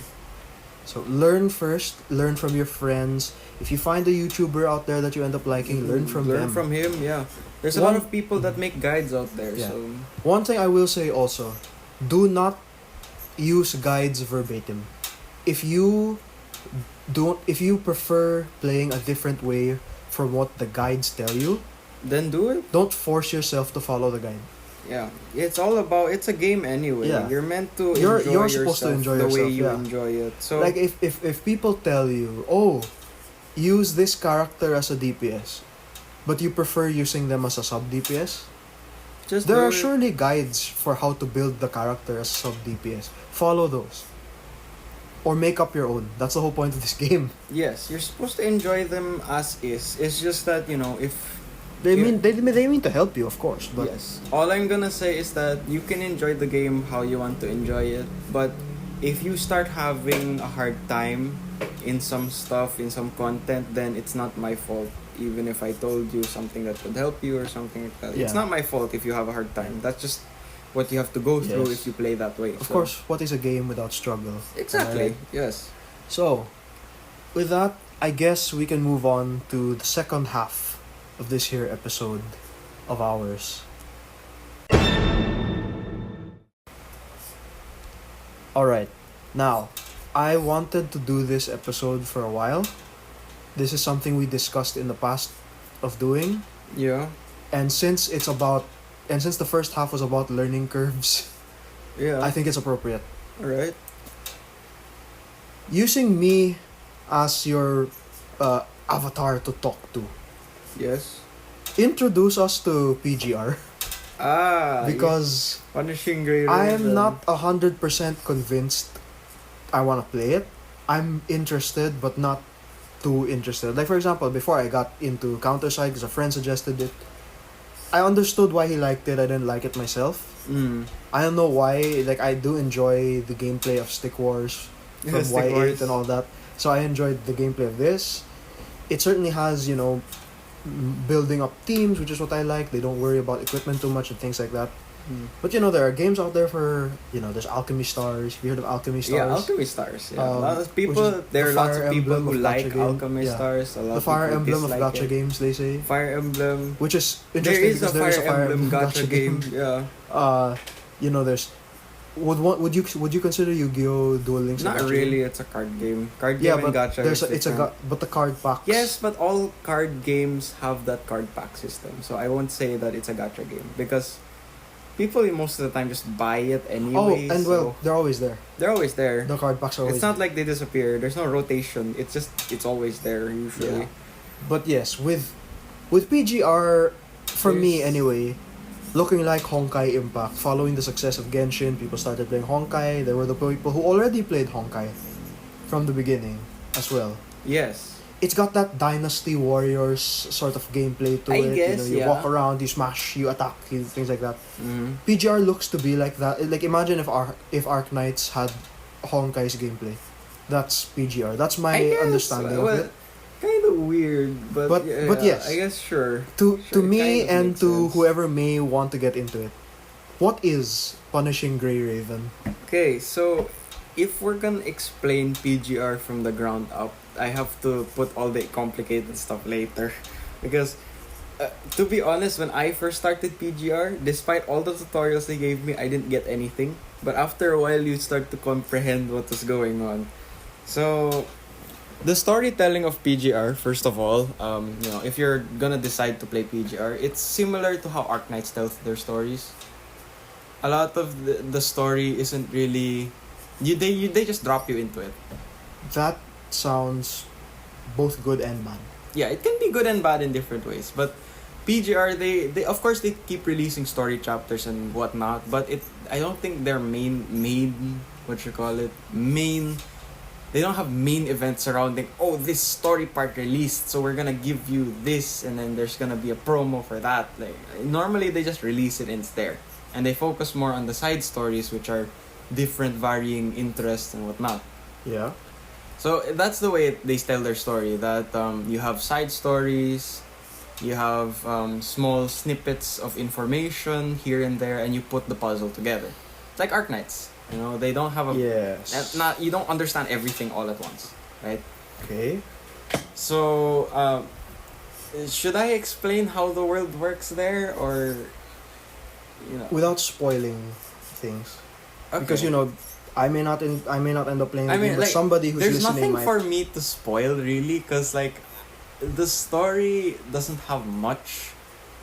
So learn first, learn from your friends. If you find a YouTuber out there that you end up liking, learn from them. Learn from him. Yeah. There's a One- lot of people that make guides out there. Yeah. So One thing I will say also, do not use guides verbatim. If you prefer playing a different way from what the guides tell you, then do it. don't force yourself to follow the guide. Yeah, it's all about. It's a game anyway. Yeah. You're meant to. You're enjoy supposed to yourself enjoy the way yourself, you yeah. enjoy it. So Like if people tell you, oh, use this character as a DPS, but you prefer using them as a sub DPS, just there do are it. surely guides for how to build the character as sub DPS. Follow those. Or make up your own. That's the whole point of this game. Yes, you're supposed to enjoy them as is. It's just that if They Yeah. mean to help you, of course, but yes, all I'm gonna say is that you can enjoy the game how you want to enjoy it, but if you start having a hard time in some stuff, in some content, then it's not my fault. Even if I told you something that would help you or something like that, it's Yeah. not my fault if you have a hard time. That's just what you have to go through Yes. if you play that way. of So- course, what is a game without struggle? Exactly. Alright? Yes. So, with that, I guess we can move on to the second half of this here episode of ours. Alright, now, I wanted to do this episode for a while. This is something we discussed in the past of doing, Yeah. and since the first half was about learning curves, Yeah. I think it's appropriate. All right. Using me as your avatar to talk to, Yes. introduce us to PGR. Because Punishing Grey I am Raven. not 100% convinced I want to play it. I'm interested, but not too interested. Like, for example, before I got into Counter-Strike, because a friend suggested it, I understood why he liked it. I didn't like it myself. I don't know why. Like, I do enjoy the gameplay of Stick Wars from Stick Y8 Wars. and all that. So I enjoyed the gameplay of this. It certainly has, building up teams, which is what I like. They don't worry about equipment too much and things like that. But there are games out there for, there's Alchemy Stars. Have you heard of Alchemy Stars? Yeah, Alchemy Stars. Yeah, a lot of which people. is There are the lots Fire of people Emblem who of like gacha game. Alchemy Yeah. Stars. A lot The of Fire people Emblem of dislike gacha it. games, they say. Fire Emblem. Which is There interesting is a because there is Fire Emblem gacha game. Yeah. There's would you consider Yu-Gi-Oh! Duel Links a Not gacha really. game? It's a card game. Card Yeah, game and but gacha. there's is different. but the card packs. Yes, but all card games have that card pack system. So I won't say that it's a gacha game because people most of the time just buy it anyway. Oh, and well, they're always there. they're always there. The card packs are always It's not like they disappear. There's no rotation. It's always there usually. Yeah. But yes, with PGR, for me There's- anyway, looking like Honkai Impact, following the success of Genshin, people started playing Honkai. There were the people who already played Honkai from the beginning as well. Yes. it's got that Dynasty Warriors sort of gameplay to I it. guess, You yeah. walk around, you smash, you attack, things like that. Mm-hmm. PGR looks to be like that. Like imagine if Arc Knights had Honkai's gameplay. That's PGR. That's my understanding of it. Kind of weird, but yes. I guess sure. To Sure, me kind of and makes to sense. whoever may want to get into it, what is Punishing Grey Raven? Okay, so if we're gonna explain PGR from the ground up, I have to put all the complicated stuff later, because to be honest, when I first started PGR, despite all the tutorials they gave me, I didn't get anything. But after a while, you start to comprehend what was going on. So, the storytelling of PGR, first of all, if you're gonna decide to play PGR, it's similar to how Arc Knights tell their stories. A lot of the story isn't really, they just drop you into it. That sounds both good and bad. Yeah, it can be good and bad in different ways, but PGR, they of course they keep releasing story chapters and whatnot, but I don't think their main they don't have main events surrounding, oh, this story part released, so we're gonna give you this, and then there's gonna be a promo for that. Like normally they just release it and it's there, and they focus more on the side stories, which are different varying interests and whatnot. Yeah. So that's the way they tell their story. That you have side stories, you have small snippets of information here and there, and you put the puzzle together. It's like Arc Knights. They don't have a Yes. you don't understand everything all at once, right? Okay. So should I explain how the world works there, or Without spoiling things, Okay. because I may not end up playing the I game, mean, but like, somebody who's there's listening nothing might. for me to spoil really, because like the story doesn't have much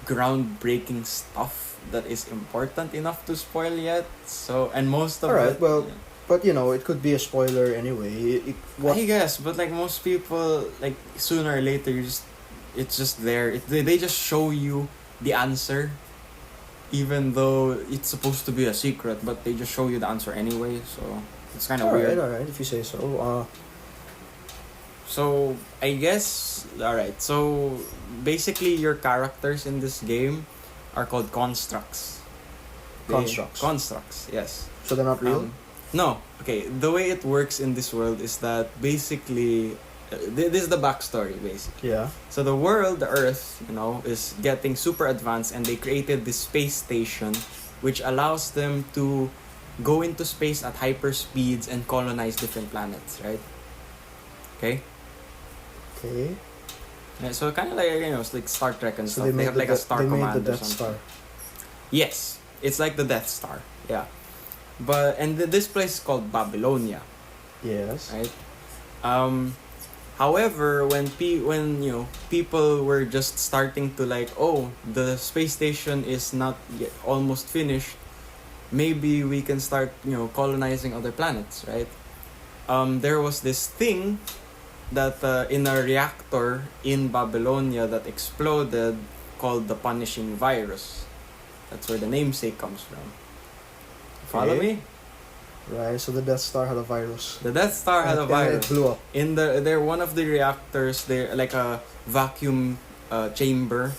groundbreaking stuff that is important enough to spoil yet. So, and most of Alright, it, well, but it could be a spoiler anyway. I guess, but like most people, like sooner or later, it's just there. They just show you the answer, even though it's supposed to be a secret, but they just show you the answer anyway. So it's kind of weird. Alright, if you say so. So I guess alright. So basically, your characters in this game are called constructs. Constructs, yes. So they're not real. No. Okay. The way it works in this world is that basically, this is the backstory. Basically, Yeah. so the world, the Earth, is getting super advanced, and they created this space station, which allows them to go into space at hyper speeds and colonize different planets. Right. Okay. Okay. Yeah, so kind of like it's like Star Trek and So stuff. They have like a star they made command the or Death something. Star. Yes, it's like the Death Star. Yeah, but this place is called Babylonia, Yes. right? However, when people were just starting to like, oh, the space station is not yet almost finished, maybe we can start colonizing other planets, right? There was this thing that in a reactor in Babylonia that exploded, called the Punishing Virus. That's where the namesake comes from. Follow Okay. me? Right. So the Death Star had a virus. The Death Star had a And virus. it blew up. In they're one of the reactors, they're like a vacuum chamber.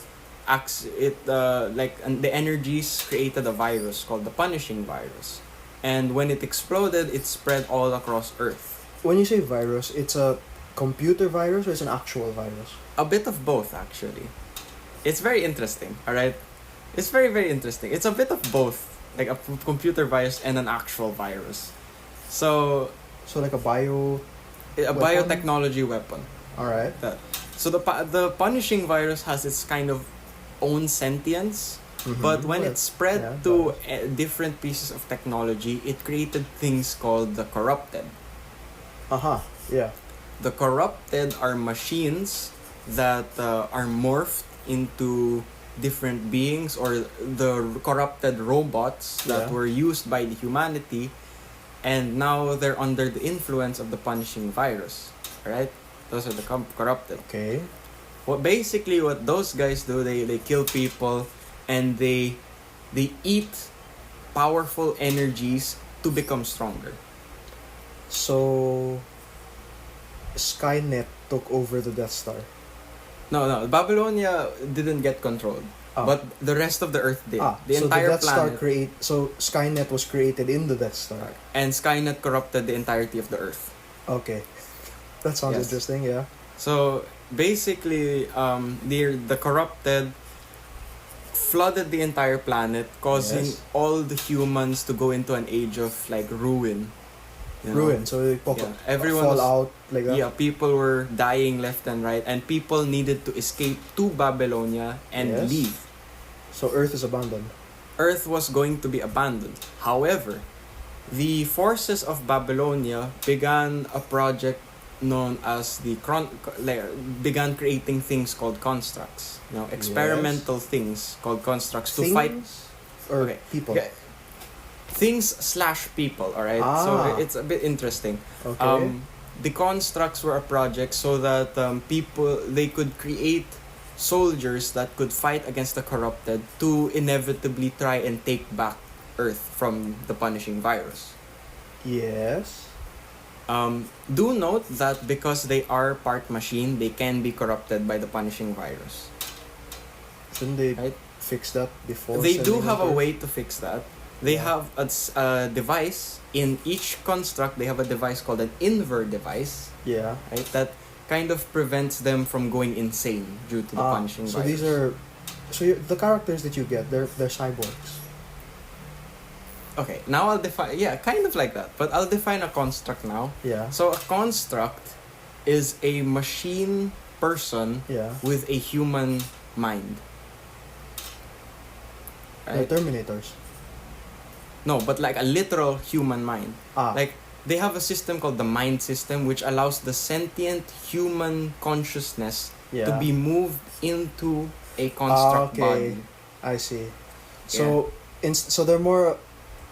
And the energies created a virus called the Punishing Virus. And when it exploded, it spread all across Earth. When you say virus, it's a computer virus or it's an actual virus? A bit of both, actually. It's very interesting, alright? It's very, very interesting. It's a bit of both, like a computer virus and an actual virus. So, So like a bio. a Weapon? biotechnology weapon. All right. So the Punishing Virus has its kind of own sentience, Mhm. but when it spread Yeah, to different pieces of technology, it created things called the Corrupted. Yeah. The Corrupted are machines that are morphed into different beings, or the corrupted robots that Yeah. were used by the humanity, and now they're under the influence of the Punishing Virus. Alright? Those are the Corrupted. Okay. Basically what those guys do, they kill people, and they eat powerful energies to become stronger. So Skynet took over the Death Star. No. Babylonia didn't get controlled. But the rest of the Earth did. The entire Death planet. So Skynet was created in the Death Star. And Skynet corrupted the entirety of the Earth. Okay. That sounds interesting, yeah. So basically, the corrupted flooded the entire planet, causing all the humans to go into an age of like ruin. Ruin, so they everyone fall out like that. Yeah, people were dying left and right, and people needed to escape to Babylonia and leave. So Earth is abandoned. Earth was going to be abandoned. However, the forces of Babylonia began a project known as began creating things called constructs. Experimental things called constructs to fight or people. Okay. Things/people, alright? So it's a bit interesting. Okay. The constructs were a project so that they could create soldiers that could fight against the corrupted to inevitably try and take back Earth from the punishing virus. Yes. Do note that because they are part machine, they can be corrupted by the punishing virus. Shouldn't they fix that before? They do have a way to fix that. They have a device in each construct. They have a device called an invert device. Yeah. Right. That kind of prevents them from going insane due to the punishing virus. The characters that you get, they're cyborgs. Okay. Now I'll define. Yeah, kind of like that. But I'll define a construct now. Yeah. So a construct is a machine person with a human mind. Right? They're Terminators. No, but like a literal human mind. Like, they have a system called the mind system, which allows the sentient human consciousness to be moved into a construct body. I see. So, so they're more...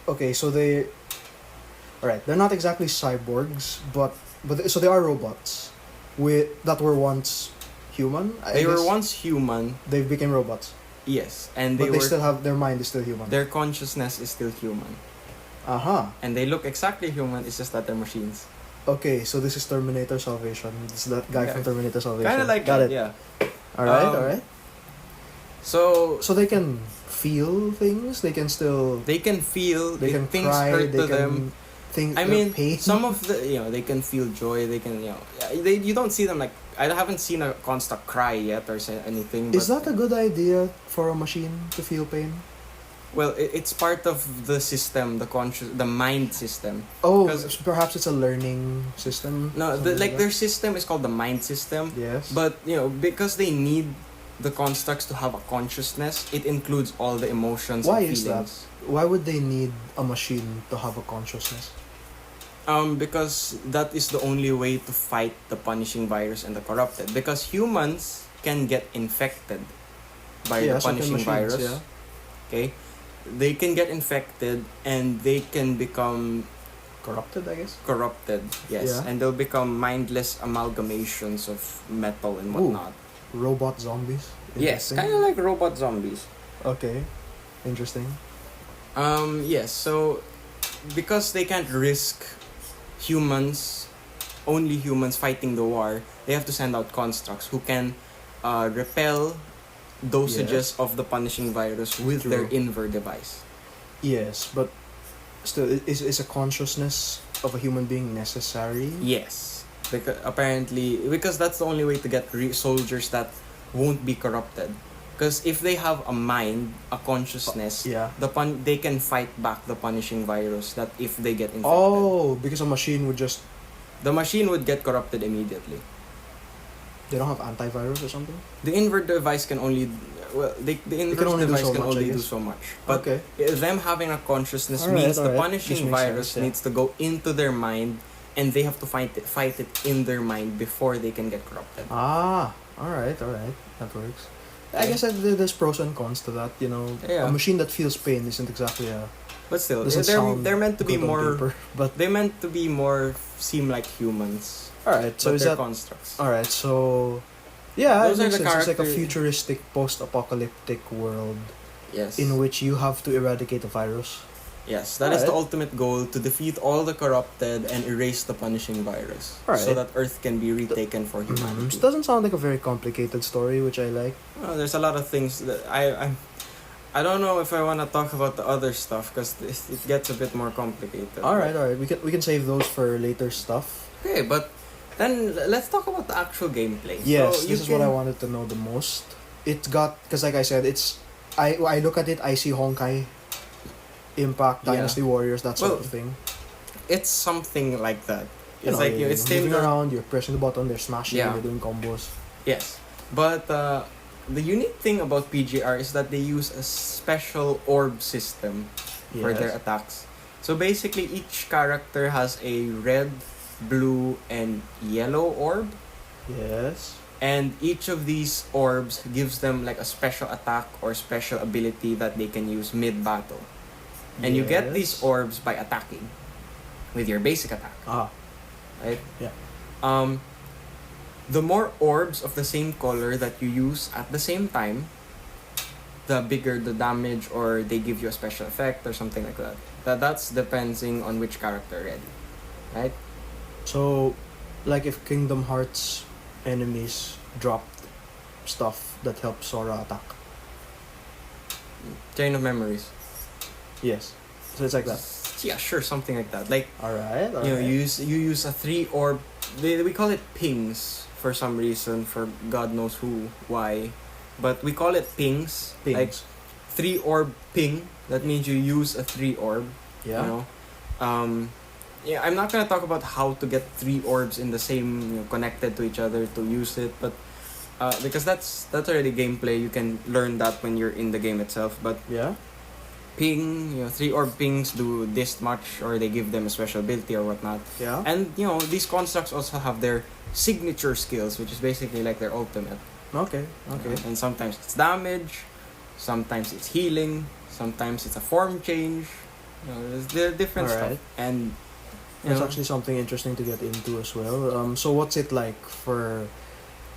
Okay, so they... Alright, they're not exactly cyborgs, but so they are robots that were once human. They were once human. They became robots. Yes, and they still have their mind is still human. Their consciousness is still human. And they look exactly human. It's just that they're machines. Okay, so this is Terminator Salvation. This is that guy from Terminator Salvation. Kind of like Got that, it. yeah. Alright. So they can feel things. They can still. They can feel. They can things cry. hurt to them. Pain. Some of the they can feel joy. They can you don't see them like. I haven't seen a construct cry yet or say anything. But is that a good idea for a machine to feel pain? Well, it's part of the system, the mind system. Oh, perhaps it's a learning system. No, their system is called the mind system. Yes. But because they need the constructs to have a consciousness, it includes all the emotions. Why and is feelings. that? Why would they need a machine to have a consciousness? Because that is the only way to fight the punishing virus and the corrupted. Because humans can get infected by the punishing virus. Yeah. Okay, they can get infected and they can become corrupted, I guess. Corrupted, yes, and they'll become mindless amalgamations of metal and whatnot. Robot zombies. Yes, kind of like robot zombies. Okay, interesting. Yes. So, because they can't risk only humans fighting the war, they have to send out constructs who can repel dosages of the punishing virus with their invert device. Yes, but still, is a consciousness of a human being necessary? Yes, because that's the only way to get soldiers that won't be corrupted. Because if they have a mind, a consciousness, they can fight back the punishing virus that if they get infected. Oh, because a machine would just... The machine would get corrupted immediately. They don't have antivirus or something? The invert device can only... Well, the invert device can only do so much. But them having a consciousness means the punishing virus needs to go into their mind and they have to fight it in their mind before they can get corrupted. Alright. That works. I guess there's pros and cons to that, A machine that feels pain isn't exactly a... But still, they're meant to be more... Paper, but they're meant to be more... Seem like humans. Alright, so is that... constructs. Alright, so... Yeah, those are the characters. It's like a futuristic, post-apocalyptic world. Yes. In which you have to eradicate a virus. Yes, that is the Alright. ultimate goal, to defeat all the corrupted and erase the punishing virus. So Alright. that Earth can be retaken for It humanity. doesn't sound like a very complicated story, which I like. There's a lot of things that I don't know if I want to talk about the other stuff because it gets a bit more complicated. Alright. We can save those for later stuff. Okay, but then let's talk about the actual gameplay. Yes, So this is what I wanted to know the most. It got, because like I said, I look at it, I see Honkai, Impact, Yeah. Dynasty Warriors, that sort Well, of thing. It's something like that. You It's know, like you're it's moving themed around, you're pressing the button, they're smashing, Yeah. they're doing combos. Yes, but the unique thing about PGR is that they use a special orb system for Yes. their attacks. So basically, each character has a red, blue, and yellow orb, Yes. and each of these orbs gives them like a special attack or special ability that they can use mid-battle. And you get Yes. these orbs by attacking with your basic attack, Ah, right? Yeah. The more orbs of the same color that you use at the same time, the bigger the damage, or they give you a special effect or something like that. That's depending on which character ready, right? so, like if Kingdom Hearts enemies dropped stuff that helps Sora attack. Chain of memories. Yes. So it's like that. Yeah, sure, something like that. Like Alright. you use a 3 orb. We call it pings for some reason, for God knows why, but we call it pings. Pings. Like 3 orb ping. That means you use a 3 orb. Yeah. You know, I'm not gonna talk about how to get 3 orbs in the same, connected to each other to use it, but because that's already gameplay. You can learn that when you're in the game itself. But Yeah. ping, 3 orb pings do this much, or they give them a special ability or whatnot. Yeah. And these constructs also have their signature skills, which is basically like their ultimate. Okay. And sometimes it's damage, sometimes it's healing, sometimes it's a form change. There are different Alright. stuff. And That's actually something interesting to get into as well. So what's it like for?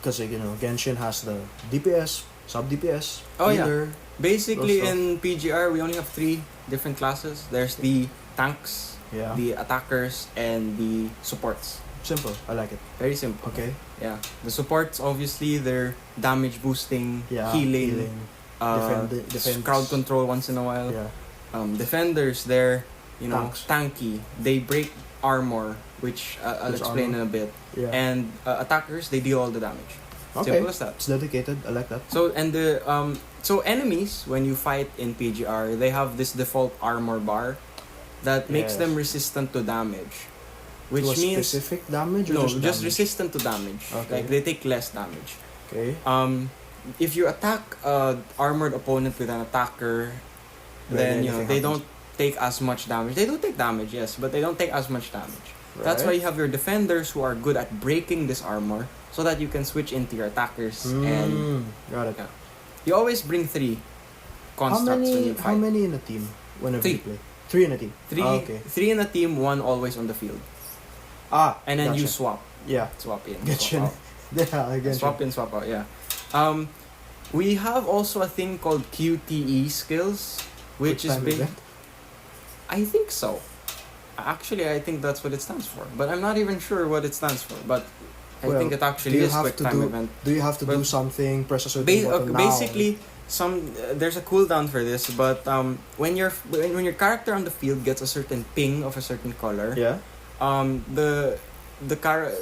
Because Genshin has the DPS, sub DPS, Oh, yeah. healer. basically Those stuff. in PGR we only have 3 different classes. There's the tanks, Yeah. the attackers, and the supports. Simple. I like it. Very simple. Okay. Yeah. The supports, obviously, they're damage boosting, Yeah. healing, defense. crowd control once in a while. Yeah. Defenders, they're Tanks. tanky. They break armor, which I'll There's explain armor. in a bit. Yeah. And attackers, they deal all the damage. Okay. Simple as that. It's dedicated. I like that. So so enemies, when you fight in PGR, they have this default armor bar that makes Yes. them resistant to damage, which To a means specific damage or no, just damage? resistant to damage. Okay. Like they take less damage. Okay. If you attack a armored opponent with an attacker, then anything they happens. don't take as much damage. They do take damage, yes, but they don't take as much damage. That's why Right. you have your defenders who are good at breaking this armor, so that you can switch into your attackers. And Got it. yeah. You always bring 3 constructs when you How fight. many in a team whenever 3. you play? 3 in a team. Three, Ah, okay. 3 in a team, 1 always on the field, and then gotcha. you swap Yeah. in, Gotcha. swap out. Yeah, I get Swap in, swap out. Yeah. We have also a thing called QTE skills, which is time big. event? I think so. Actually, I think that's what it stands for, but I'm not even sure what it stands for. But I Well, think it do actually you is have quick to time do- event. Do you have to do But- something? Press a certain Ba- button now? basically, there's a cooldown for this, but when your character on the field gets a certain ping of a certain color, Yeah.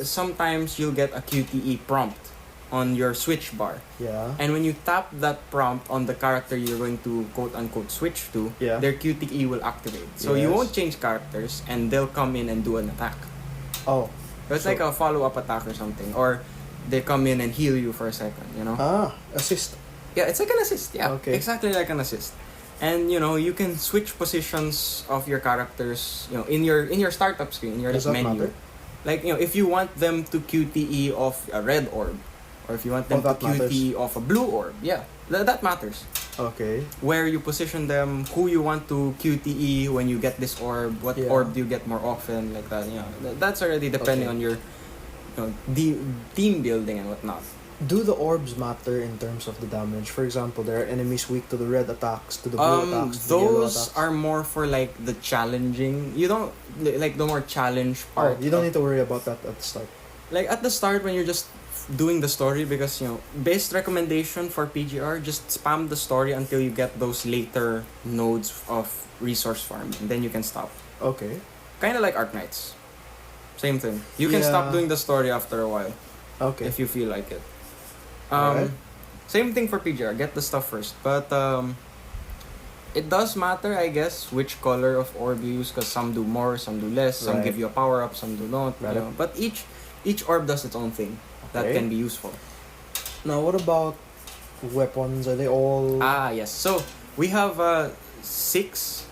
sometimes you'll get a QTE prompt on your switch bar, Yeah. and when you tap that prompt on the character you're going to quote unquote switch to, Yeah. their QTE will activate. So you Yes. won't change characters, and they'll come in and do an attack. Oh. So it's So- like a follow-up attack or something, or they come in and heal you for a second. Assist. Yeah, it's like an assist. Yeah, Okay. exactly like an assist. And you can switch positions of your characters. In your startup screen, in your Does that menu. matter? Like if you want them to QTE off a red orb, or if you want them to that matters. QTE off a blue orb, yeah, that matters. Okay. Where you position them, who you want to QTE when you get this orb, what Yeah. orb do you get more often, like that. That's already depending Okay. on your the team building and whatnot. Do the orbs matter in terms of the damage? For example, there are enemies weak to the red attacks, to the blue attacks, to the yellow Those attacks. are more for like the challenging. You don't like the more challenge part. You don't need to worry about that at the start. Like at the start when you're just doing the story, because best recommendation for PGR, just spam the story until you get those later nodes of resource farming, and then you can stop. Okay. Kind of like Arknights. Same thing. You can stop doing the story after a while. Okay. If you feel like it. Alright. Same thing for PGR. Get the stuff first. But it does matter, I guess, which color of orb you use, because some do more, some do less, some give you a power up, some do not. Right. But each orb does its own thing that can be useful. Now, what about weapons? Are they all Yes. So we have six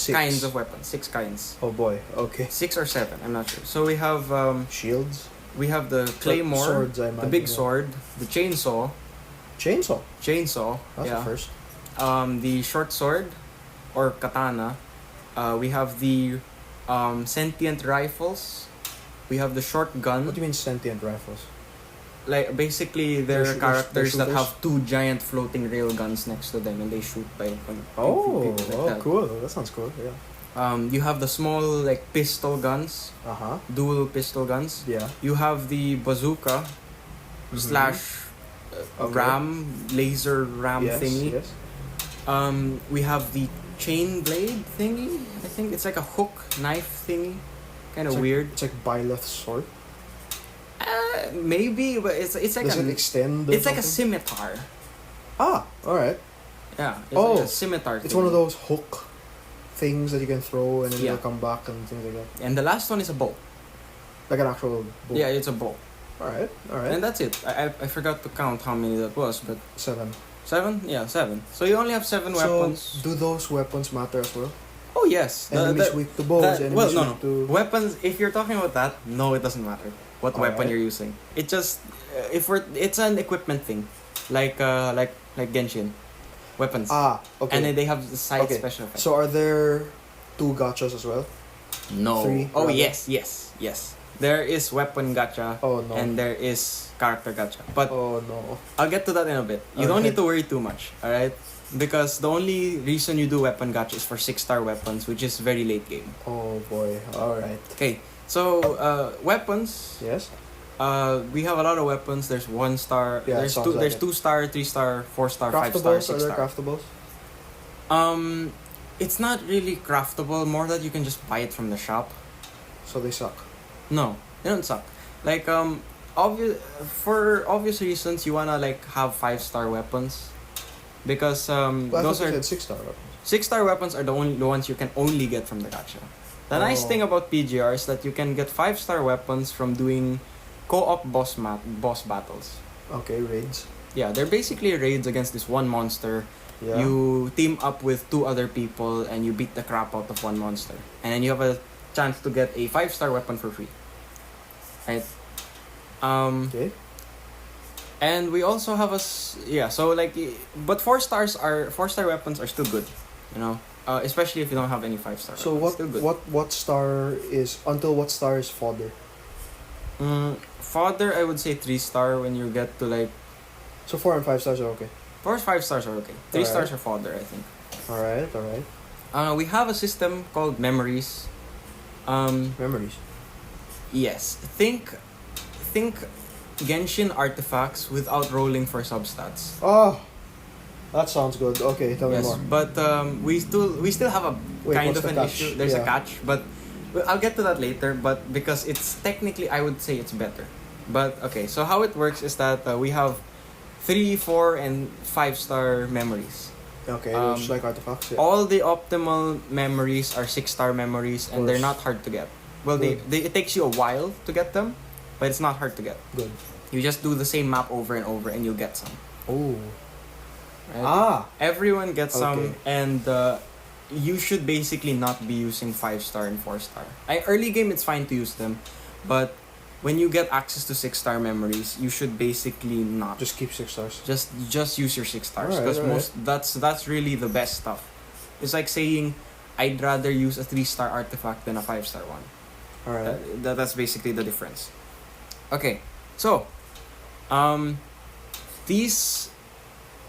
kinds of weapons. 6 kinds. Oh boy. Okay. 6 or 7, I'm not sure. So we have Shields. we have the claymore, Swords, I the imagine, big yeah. sword, the chainsaw. Chainsaw. That's the Yeah. first. The short sword or katana. We have the sentient rifles. We have the short gun. What do you mean sentient rifles? Like basically they're They're characters that shooters? have 2 giant floating rail guns next to them, and they shoot by people like that. Cool. That sounds cool. Yeah. You have the small like pistol guns, dual pistol guns. Yeah. You have the bazooka slash Okay. laser ram Yes. thingy. Yes. We have the chain blade thingy. I think it's like a hook knife thingy, kind of weird. It's like Byleth's sword. Maybe, but it's like Does it extend? it's like a scimitar. All right. Yeah, it's like a scimitar. It's thingy. one of those hook things that you can throw and then Yeah. it'll come back and things like that. And the last one is a bow. Like an actual bow. Yeah, it's a bow. All right. And that's it. I forgot to count how many that was, but 7. 7? Yeah, 7. So you only have 7 weapons. So, do those weapons matter as well? Oh yes. Enemies weak to bows, enemies no. weak to... Weapons, if you're talking about that, no, it doesn't matter what weapon Alright. you're using. It just it's an equipment thing. Like Genshin. Weapons. Okay. And then they have the side Okay. special effects. So, are there 2 gachas as well? No. 3, Oh rather? yes. There is weapon gacha Oh, no. and there is character gacha. But Oh, no. I'll get to that in a bit. You don't Okay. need to worry too much, alright? Because the only reason you do weapon gacha is for 6-star weapons, which is very late game. Oh, boy. All right. Okay, so weapons. Yes? We have a lot of weapons. There's 1-star. Yeah, there's sounds 2. like There's it. 2-star, 3-star, 4-star, 5-star, Craftables? Are there 6-star. craftables? It's not really craftable. More that you can just buy it from the shop. So, they suck. No, they don't suck. Like for obvious reasons, you wanna like have 5-star weapons, because Well, those are 6-star weapons. 6-star weapons are the ones you can only get from the gacha. The nice thing about PGR is that you can get 5-star weapons from doing co-op boss battles. Okay, raids. Yeah, they're basically raids against this one monster. Yeah. You team up with 2 other people and you beat the crap out of one monster, and then you have a chance to get a 5-star weapon for free. Right. Okay. And we also have so like, but 4-star weapons are still good, especially if you don't have any 5-star. So weapons. what star is until what star is fodder? Fodder, I would say 3-star when you get to like. So 4 and 5 stars are okay. 4 or 5 stars are okay. 3 Alright. stars are fodder, I think. All right. We have a system called memories. Memories. Yes, think Genshin artifacts without rolling for substats. Oh, that sounds good. Okay, tell me Yes, more. but we still have a kind what's of the an catch? issue. There's Yeah. a catch, but I'll get to that later. But because it's technically, I would say it's better. But okay, so how it works is that we have 3, 4, and 5-star memories. Okay, just like artifacts. Yeah. All the optimal memories are 6-star memories, and they're course. not hard to get. Well, it takes you a while to get them, but it's not hard to get. Good. You just do the same map over and over, and you'll get some. Oh. Right? Everyone gets some, Okay. and you should basically not be using 5-star and 4-star. Early game, it's fine to use them, but when you get access to 6-star memories, you should basically not. Just keep 6 stars. Just use your 6 stars, Alright, because that's really the best stuff. It's like saying I'd rather use a 3-star artifact than a 5-star one. All right. That's basically the difference. Okay, so these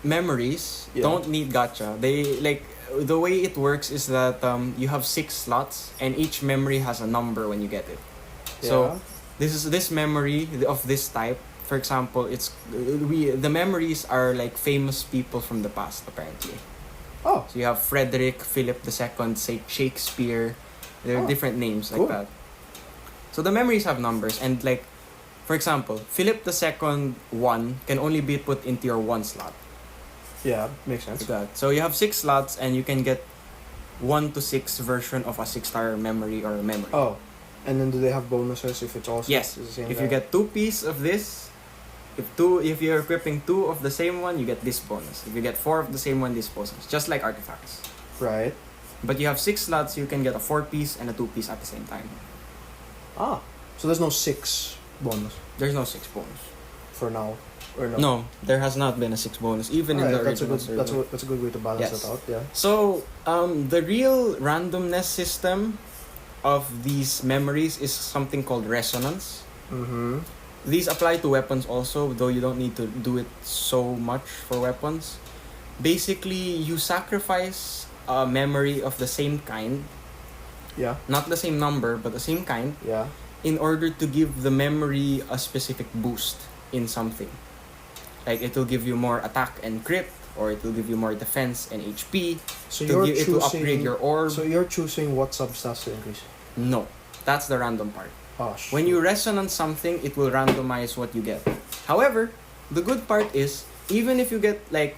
memories don't need gacha. They like the way it works is that you have 6 slots and each memory has a number when you get it. So this memory of this type. For example, the memories are like famous people from the past apparently. Oh. So you have Frederick, Philip II, say Shakespeare. There are different names like that. So the memories have numbers and like, for example, Philip II 1 can only be put into your 1 slot. Yeah, makes sense. Like that. So you have 6 slots and you can get 1 to 6 version of a 6-star memory or memory. Oh. And then do they have bonuses if it's also yes. the same If guy? you get 2 pieces of this, if you're equipping 2 of the same one, you get this bonus. If you get 4 of the same one, this bonus. Just like artifacts. Right. But you have 6 slots, you can get a 4-piece and a 2-piece at the same time. Ah. So there's no 6 bonus There's no 6 bonus. for now. Or no? No, there has not been a 6 bonus, even in the original server. That's a good way to balance it out, yeah. So, the real randomness system of these memories is something called resonance. Mm-hmm. These apply to weapons also, though you don't need to do it so much for weapons. Basically, you sacrifice a memory of the same kind, Yeah. not the same number, but the same kind, Yeah. in order to give the memory a specific boost in something. Like it will give you more attack and crit, or it will give you more defense and HP. So To upgrade your orb. So you're choosing what substats to increase. No, that's the random part. Oh, shit. When you resonance something, it will randomize what you get. However, the good part is, even if you get like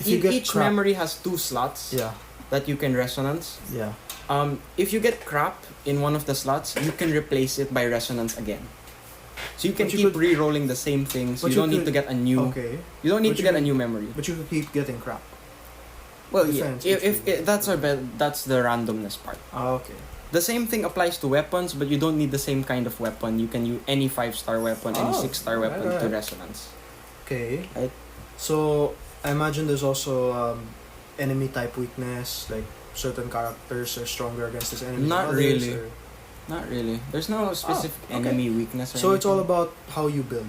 each crap. memory has 2 slots Yeah. that you can resonance. Yeah. If you get crap in one of the slots, you can replace it by resonance again. So you can But you keep re-rolling the same things. but You you don't need could- to get a new. Okay. You don't need But to you get a could- new memory. But you could keep getting crap. Well, defense, yeah. which If that's that's the randomness part. Ah, okay. The same thing applies to weapons, but you don't need the same kind of weapon. You can use any 5-star weapon, any 6-star weapon to right. resonance. Okay. Right. So I imagine there's also enemy type weakness, like certain characters are stronger against this enemy. Not than others, really. or- Not really. There's no specific okay. enemy weakness. Or So it's all anything. about how you build.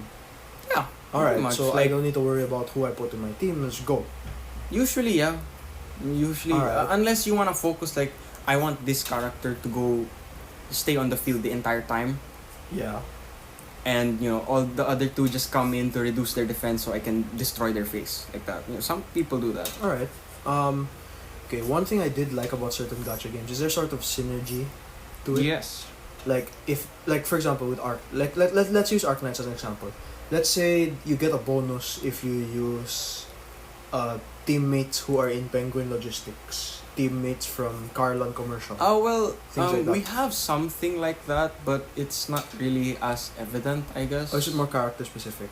Yeah. Alright, pretty much. so I Like, don't need to worry about who I put in my team. Let's go. usually, yeah. Usually, Alright. unless you wanna focus, like I want this character to stay on the field the entire time, Yeah. and all the other 2 just come in to reduce their defense so I can destroy their face like that. Some people do that. Alright. Okay, one thing I did like about certain gacha games is there's sort of synergy to it. Yes. Like for example with let's use Arknights as an example. Let's say you get a bonus if you use teammates who are in Penguin Logistics, teammates from Carlon Commercial. Oh well, Things like that. we have something like that, but it's not really as evident, I guess. Or is it more character specific?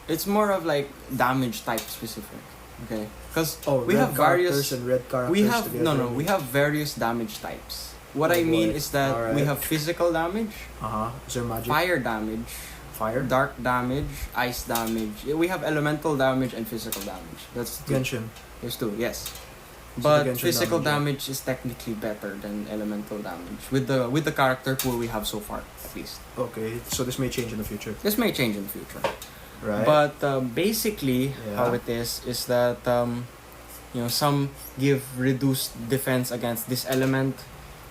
It's more of like damage type specific. Okay, because Oh, we red have various. characters and red characters We have together. we have various damage types. What Oh I mean boy. is that we Alright. have physical damage, Is there magic? fire damage, Fire? dark damage, ice damage. We have elemental damage and physical damage. That's 2. Genshin. There's 2, yes. So But the Genshin physical damage, damage is technically better than elemental damage with the character pool we have so far, at least. Okay, so this may change in the future. This may change in the future. Right? But basically, Yeah. how it is that some give reduced defense against this element,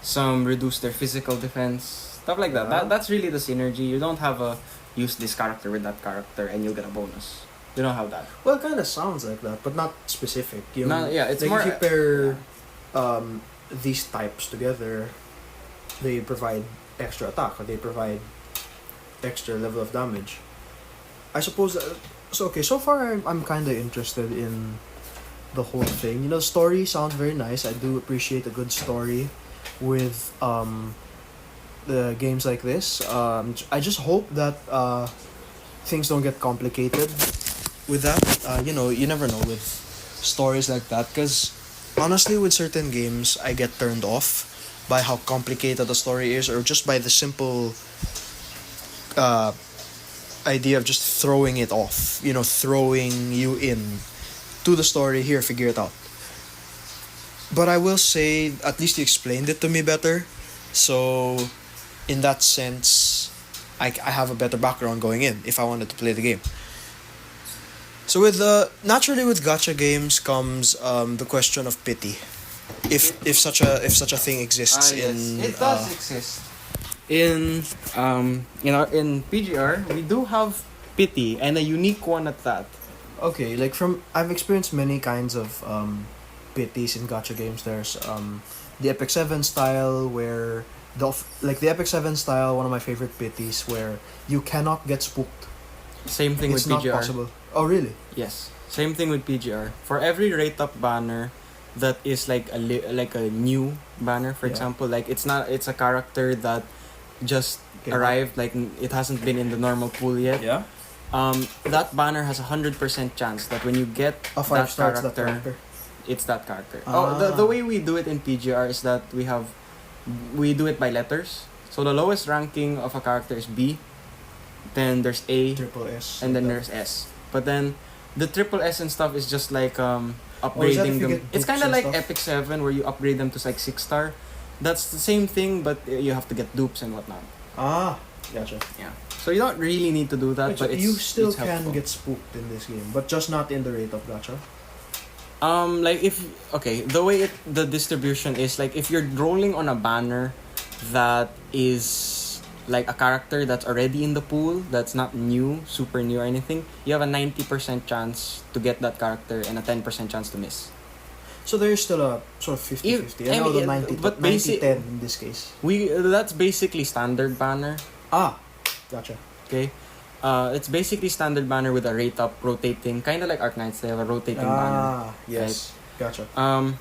some reduce their physical defense, stuff like that. Yeah. That's really the synergy. You don't have a use this character with that character and you'll get a bonus. You don't have that. Well, it kind of sounds like that, but not specific. It's like more. if you pair these types together, they provide extra attack or they provide extra level of damage. I suppose. So far I'm kind of interested in the whole thing. The story sounds very nice. I do appreciate a good story with the games like this. I just hope that things don't get complicated with that. You never know with stories like that, because honestly with certain games I get turned off by how complicated the story is, or just by the simple idea of just throwing it off, throwing you in to the story. Here, figure it out. But I will say, at least you explained it to me better, so in that sense I have a better background going in if I wanted to play the game. So naturally with gacha games comes the question of pity. If such a thing exists in it does exist. In in PGR we do have pity, and a unique one at that. Okay, like I've experienced many kinds of pities in gacha games. There's the Epic 7 style where the Epic 7 style, one of my favorite pities where you cannot get spooked. Same thing It's with not PGR. possible. Oh really? Yes. Same thing with PGR. For every rate up banner that is like a new banner, for Yeah. example, like it's a character that just Okay. arrived, like it hasn't been in the normal pool yet. Yeah. That banner has 100% chance that when you get A 5 star that character, it's that character. Ah. The way we do it in PGR is that we do it by letters. So the lowest ranking of a character is B, then there's A, Triple S. and then there's S. But then the triple S and stuff is just like is that if upgrading you them. get It's dupes kind of and like stuff? Epic 7 where you upgrade them to like 6 star. That's the same thing, but you have to get dupes and whatnot. Ah, gotcha. Yeah. So you don't really need to do that, Wait, but so it's you still it's can helpful. get spooked in this game, but just not in the rate of gacha. Like the way the distribution is, like if you're rolling on a banner that is like a character that's already in the pool, that's not new, super new or anything, you have a 90% chance to get that character and a 10% chance to miss. So there's still a sort of 50-50. I know the 90-10 in this case. That's basically standard banner. Ah, gotcha. Okay. It's basically standard banner with a rate up rotating, kind of like Arc Knights. They have a rotating banner. Yes. Gotcha. And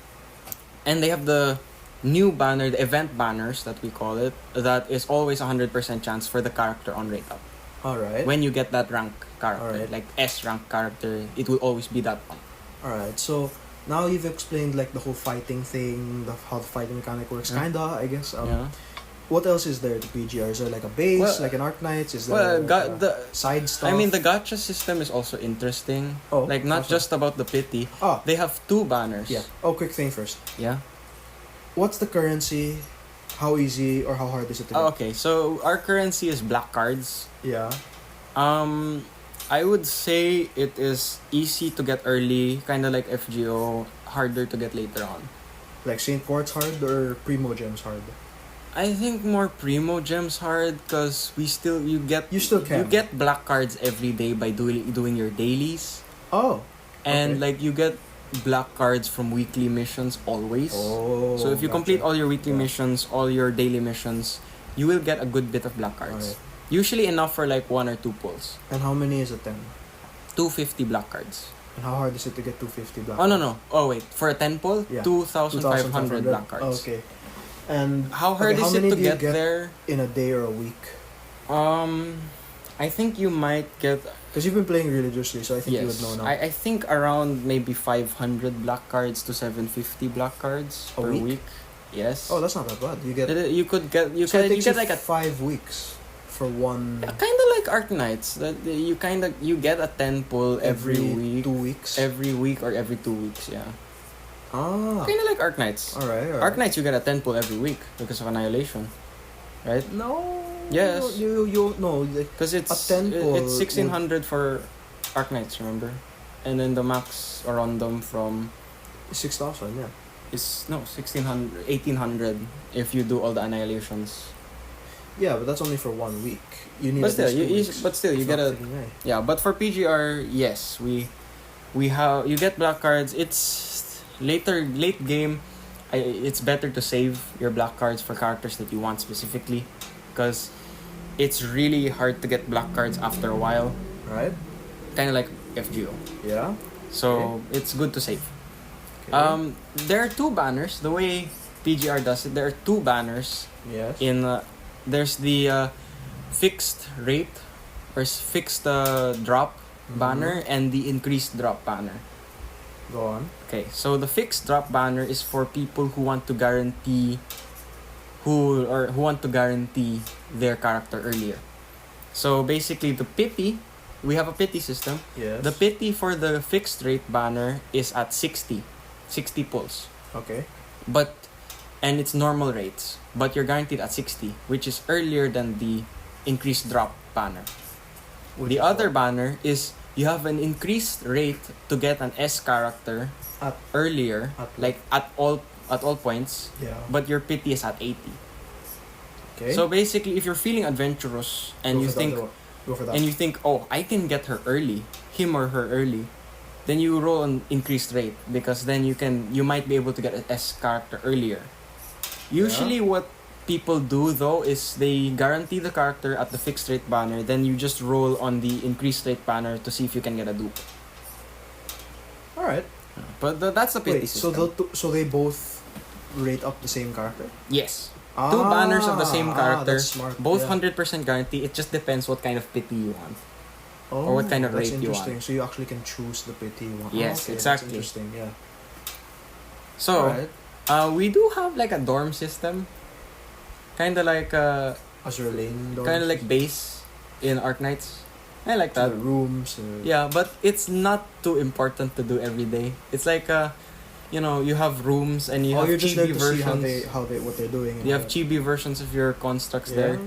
they have the new banner, the event banners that we call it, that is always 100% chance for the character on rate up. Alright. When you get that rank character, Alright. like S rank character, it will always be that one. Alright, so now you've explained like the whole fighting thing, how the fighting mechanic works, Yeah. kinda, I guess. Yeah. What else is there to PGR? Is there like a base, Well, like an Arc Knights? Is there Well, the side stuff? I mean, the gacha system is also interesting. Oh, Like, not also. just about the pity. Ah, They have 2 banners. yeah. Oh, quick thing first. Yeah. What's the currency? How easy or how hard is it to get? Oh, okay, so our currency is black cards. Yeah. I would say it is easy to get early, kind of like FGO, harder to get later on. Like Saint Quartz hard or Primo Gems hard? I think more Primo Gems hard because you still can. you get black cards every day by doing your dailies, Oh. and Okay. like you get black cards from weekly missions always. Oh. So if you gotcha. complete all your weekly Yeah. missions, all your daily missions, you will get a good bit of black cards. Alright. Usually enough for like 1 or 2 pulls. And how many is it then? 250 black cards. And how hard is it to get 250 black? Oh no. Oh wait, for a 10 pull, Yeah. 2,500 black cards. Oh, okay. And How hard okay, is how it many to do you get there? in a day or a week? I think you might get. Because you've been playing religiously, so I think you would Yes, know now. I think around maybe 500 black cards to 750 black cards A per week? week. Yes. Oh, that's not that bad. You get You could get so it takes get you like a 5 weeks for one kind of like Arc Knights, that you get a 10 pull every week, 2 weeks. every week or every 2 weeks. Yeah, Ah. kind of like Arc Knights. All right. Arc Knights you get a 10 pull every week because of Annihilation, right? No. Yes. You no. Like, Because it's A 10 pull it's 1600 for Arc Knights, remember? And then the max random from 6,000. Yeah. is 1600 1800 if you do all the annihilations. Yeah, but that's only for 1 week. You need. But at still, least 2 weeks. but still you It's get not a freaking high. yeah. But for PGR, yes, we have you get black cards. It's late game. It's better to save your black cards for characters that you want specifically, because it's really hard to get black cards after a while. Right. Kind of like FGO. Yeah. So it's good to save. Okay. There are 2 banners. The way PGR does it, there are 2 banners. Yes. There's the fixed rate or fixed drop Mhm. banner and the increased drop banner. Go on. Okay, so the fixed drop banner is for people who want to guarantee who want to guarantee their character earlier. So basically the pity, we have a pity system. Yes. The pity for the fixed rate banner is at 60 pulls. Okay. And it's normal rates, but you're guaranteed at 60, which is earlier than the increased drop banner. Which The is other what? banner is you have an increased rate to get an S character At- earlier, at- at all points, Yeah. but your pity is at 80. Okay. So basically, if you're feeling adventurous and you think Go for that. and you think, oh, I can get her early, him or her early, then you roll an increased rate because then you might be able to get an S character earlier. Usually, what people do though is they guarantee the character at the fixed rate banner, then you just roll on the increased rate banner to see if you can get a dupe. All right. But that's the pity Wait, system. so they both rate up the same character? Yes. Two banners of the same character, that's smart. both Yeah. 100% guarantee. It just depends what kind of pity you want. Oh, or what kind of that's rate you interesting. want. So you actually can choose the pity you want. Yes, okay, exactly. That's interesting. Yeah. So, Alright. we do have like a dorm system, kind of like Azure Lane. kind of like base in Arknights. I like that. Rooms. Yeah, but it's not too important to do every day. It's like you have rooms and you have you're just there chibi to see versions. what they're doing. You have chibi versions of your constructs there.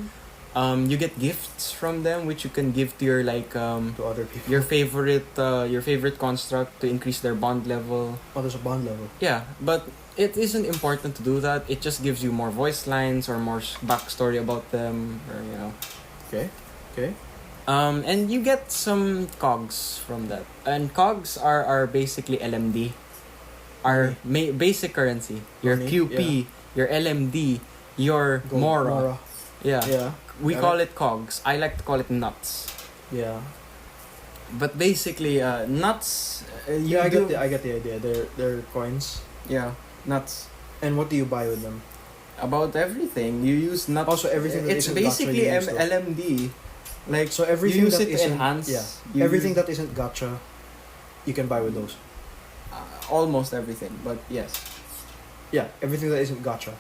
You get gifts from them, which you can give to your to other people. your favorite construct to increase their bond level. Oh, there's a bond level. Yeah, but it isn't important to do that. It just gives you more voice lines or more backstory about them, or Okay. and you get some cogs from that. And cogs are basically LMD, our basic currency. Your Money, QP, your LMD, your Gold, Mora. Yeah. Yeah. We Got call it cogs. I like to call it nuts. Yeah. But basically, nuts. I get the idea. They're coins. Yeah, nuts. And what do you buy with them? About everything. You use nuts. Also, everything that it's isn't basically gacha, you use that. LMD. Like, So everything you use that it to isn't enhance. Yeah. Everything that isn't gacha, you can buy with those. Almost everything, but yes. Yeah. Everything that isn't gacha.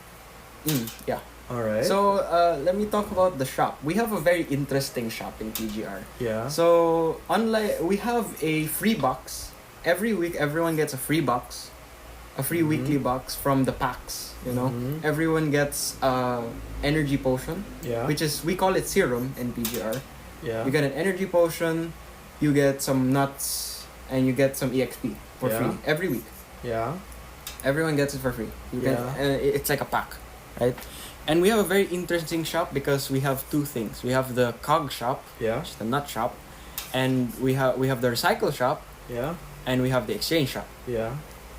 Yeah. All right. So let me talk about the shop. We have a very interesting shop in PGR. yeah. So unlike we have a free box every week, everyone gets a free box, a free Mhm. weekly box from the packs. Mhm. Everyone gets energy potion, Yeah. which is we call it serum in PGR. Yeah. You get an energy potion, you get some nuts, and you get some EXP for Yeah. free every week. Yeah. Everyone gets it for free. You can, Yeah. it's like a pack, right? And we have a very interesting shop because we have two things. We have the cog shop, Yeah. which is the nut shop, and we have the recycle shop, Yeah. and we have the exchange shop. Yeah.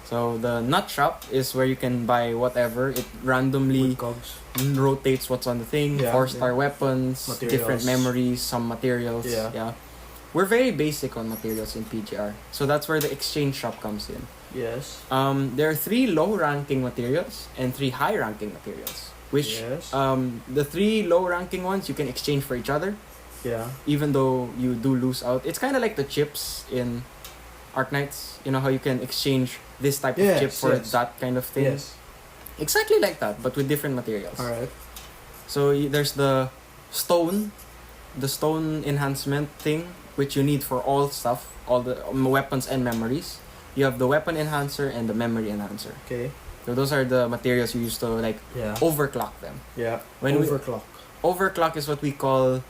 So the nut shop is where you can buy whatever. It randomly With cogs. rotates what's on the thing. Yeah, 4-star weapons, Materials. different memories, some materials. Yeah. We're very basic on materials in PGR. So that's where the exchange shop comes in. Yes. There are 3 low-ranking materials and 3 high-ranking materials. Which, Yes. the 3 low-ranking ones you can exchange for each other, Yeah. even though you do lose out. It's kind of like the chips in Arknights. You know how you can exchange this type of chip for that kind of thing? Yes. Exactly like that, but with different materials. All right. So there's the stone enhancement thing, which you need for all stuff, all the weapons and memories. You have the weapon enhancer and the memory enhancer. Okay. So those are the materials you use to Yeah. overclock them. Yeah. When Overclock. Overclock is what we call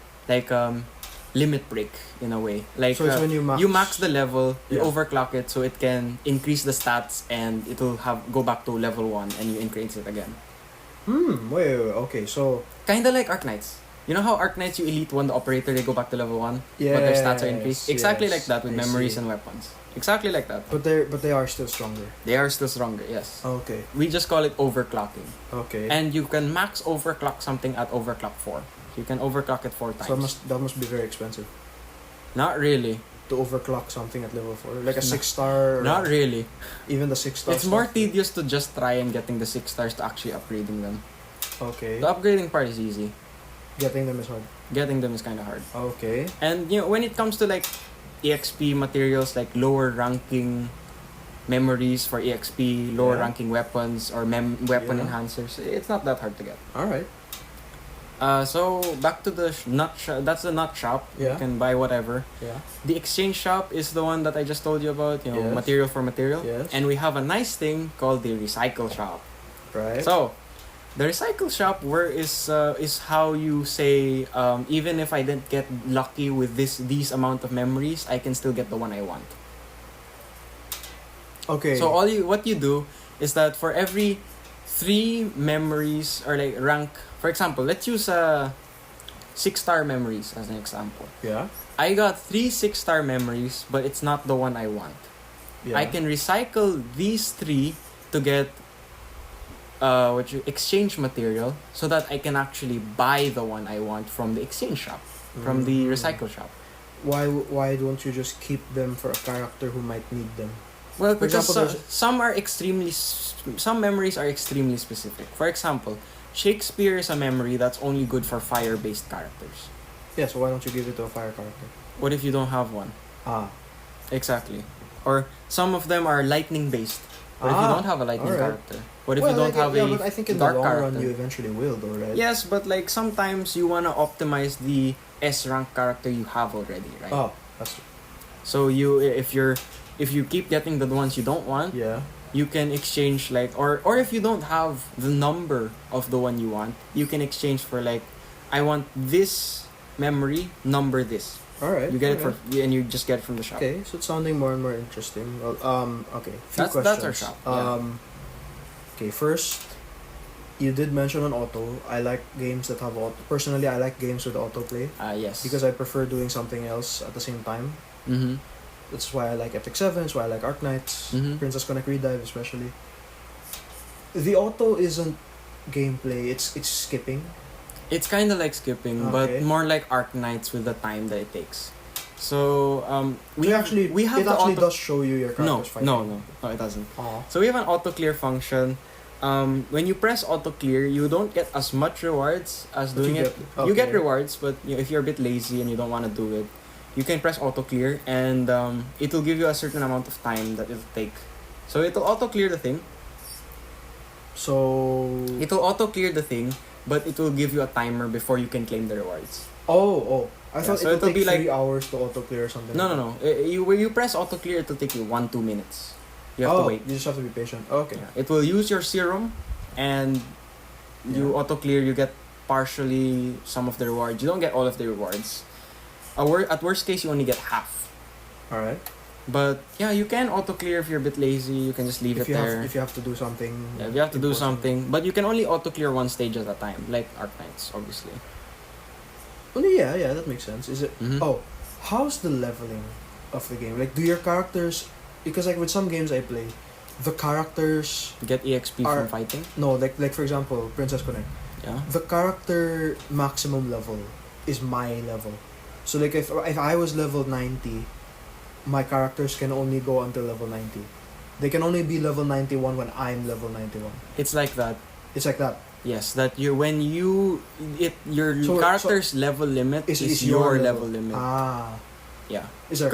limit break in a way. So it's when you max the level, you Yeah. overclock it so it can increase the stats and it'll go back to level 1 and you increase it again. Wait. Okay. So. Kinda like Arknights. You know how Arknights you elite 1 the operator, they go back to level 1? But their stats are increased? Exactly like that with memories and weapons. Exactly like that. But they are still stronger. They are still stronger, yes. Okay. We just call it overclocking. Okay. And you can max overclock something at overclock 4. You can overclock it 4 times. So that must be very expensive Not really. to overclock something at level 4, like a 6-star. Not really. Even the 6-star. It's more tedious to just try and getting the 6 stars to actually upgrading them. Okay. The upgrading part is easy. Getting them is hard. Getting them is kind of hard. Okay. And when it comes to EXP materials, like lower ranking memories for EXP, lower ranking weapons or weapon enhancers, it's not that hard to get. All right. So back to the nut shop. That's the nut shop. Yeah. You can buy whatever. Yeah. The exchange shop is the one that I just told you about. Yes. Material for material. Yes. And we have a nice thing called the recycle shop. Right. So, The recycle shop is how you say, even if I didn't get lucky with these amount of memories, I can still get the one I want. Okay. So what you do is that for every 3 memories or like rank, for example, let's use 6-star memories as an example. Yeah. I got 3 6-star memories, but it's not the one I want. Yeah. I can recycle these 3 to get exchange material so that I can actually buy the one I want from the exchange shop, from the recycle shop. Why don't you just keep them for a character who might need them? Well, For because example, some memories are extremely specific. For example, Shakespeare is a memory that's only good for fire-based characters. Yeah, so why don't you give it to a fire character? What if you don't have one? Exactly. Or some of them are lightning-based. What if you don't have a lightning character? What if you don't have a but I think in dark the long character? run you eventually will, though, right? Yes, but like sometimes you wanna optimize the S rank character you have already, right? Oh, that's true. So if you keep getting the ones you don't want, Yeah. you can exchange like or if you don't have the number of the one you want, you can exchange for like, I want this memory, number this. All right. You get it and you just get it from the shop. Okay, so it's sounding more and more interesting. Well, okay. Few That's questions. our shop. Yeah. Okay, first, you did mention on auto. I like games that have auto. Personally, I like games with autoplay Yes. because I prefer doing something else at the same time. Mm-hmm. That's why I like Epic 7, that's why I like Arc Knights, Mhm. Princess Connect Redive especially. The auto isn't gameplay, it's skipping. It's kind of like skipping, Okay. but more like Arc Knights with the time that it takes. So we So have it the actually auto. does show you your No, characters fighting. no, it doesn't. Oh. So we have an auto clear function. When you press auto clear, you don't get as much rewards as But doing you it. get- You get okay. rewards, but if you're a bit lazy and you don't want to do it, you can press auto clear, and it will give you a certain amount of time that it'll take. So it'll auto clear the thing. So It'll auto clear the thing, but it will give you a timer before you can claim the rewards. I Yeah, thought so it it'll would be take 3 like- hours to auto clear or something. No, like no, no. When you press auto clear, it'll take you 1-2 minutes. You have to wait. You just have to be patient. Okay. Yeah. It will use your serum, and you Yeah. auto clear. You get partially some of the rewards. You don't get all of the rewards. At worst case, you only get half. All right. But yeah, you can auto clear if you're a bit lazy. You can just leave If it you there. have if you have to do something. Yeah, if you have to do important. something, but you can only auto clear one stage at a time, like Arc Knights, obviously. Well, yeah, that makes sense. Is it? Mhm. Oh, how's the leveling of the game? Like, do your characters? Because like with some games I play, the characters Get EXP Are- from fighting. no like for example Princess Connect. Yeah. The character maximum level is my level. So like if I was level 90, my characters can only go until level 90. They can only be level 91 when I'm level 91. It's like that. It's like that. Yes, that your So- character's level limit is your level limit. Ah. Yeah. Is there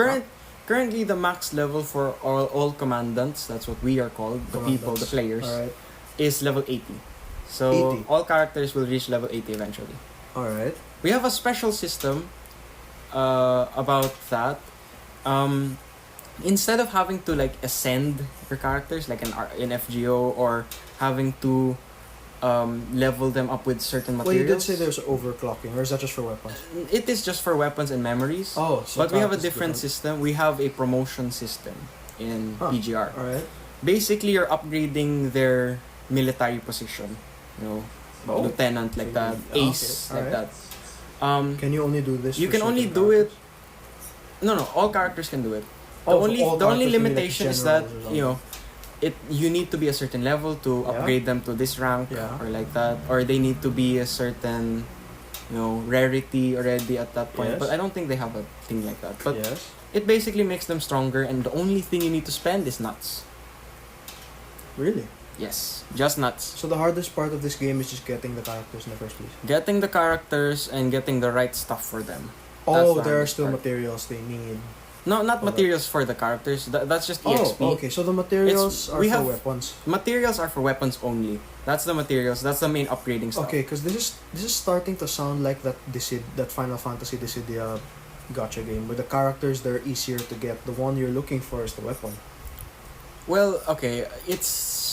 Currently the max level for all commandants, that's what we are called, the people, the players, Alright. is level 80. So 80. all characters will reach level 80 eventually. Alright. We have a special system about that. Instead of having to like ascend your characters like in FGO, or having to level them up with certain Well, you did materials. say there's overclocking, or is that just for weapons? It is just for weapons and memories. Oh, so But we have a characters different system. We have a promotion system in PGR. Alright. Basically, you're upgrading their military position. You know, Oh. lieutenant like So that, you- ace okay, like alright. that. Can you only do this? You for can only certain do it. characters? No, all characters can do it. The Oh, so only all the only characters can be, like, limitation is that generals or you know, you need to be a certain level to Yeah. upgrade them to this rank Yeah. or like that, or they need to be a certain, rarity already at that point. Yes. But I don't think they have a thing like that. But yes. it basically makes them stronger, and the only thing you need to spend is nuts. Really? Yes, just nuts. So the hardest part of this game is just getting the characters in the first place. Getting the characters and getting the right stuff for them. Oh, the there are hardest still part. materials they need. No, not Oh. materials for the characters. That's just EXP. Oh, okay. So the materials are we for have- weapons. Materials are for weapons only. That's the materials. That's the main upgrading stuff. Okay, because this is starting to sound like that Final Fantasy Dissidia gacha game where the characters they're easier to get. The one you're looking for is the weapon. Well, okay,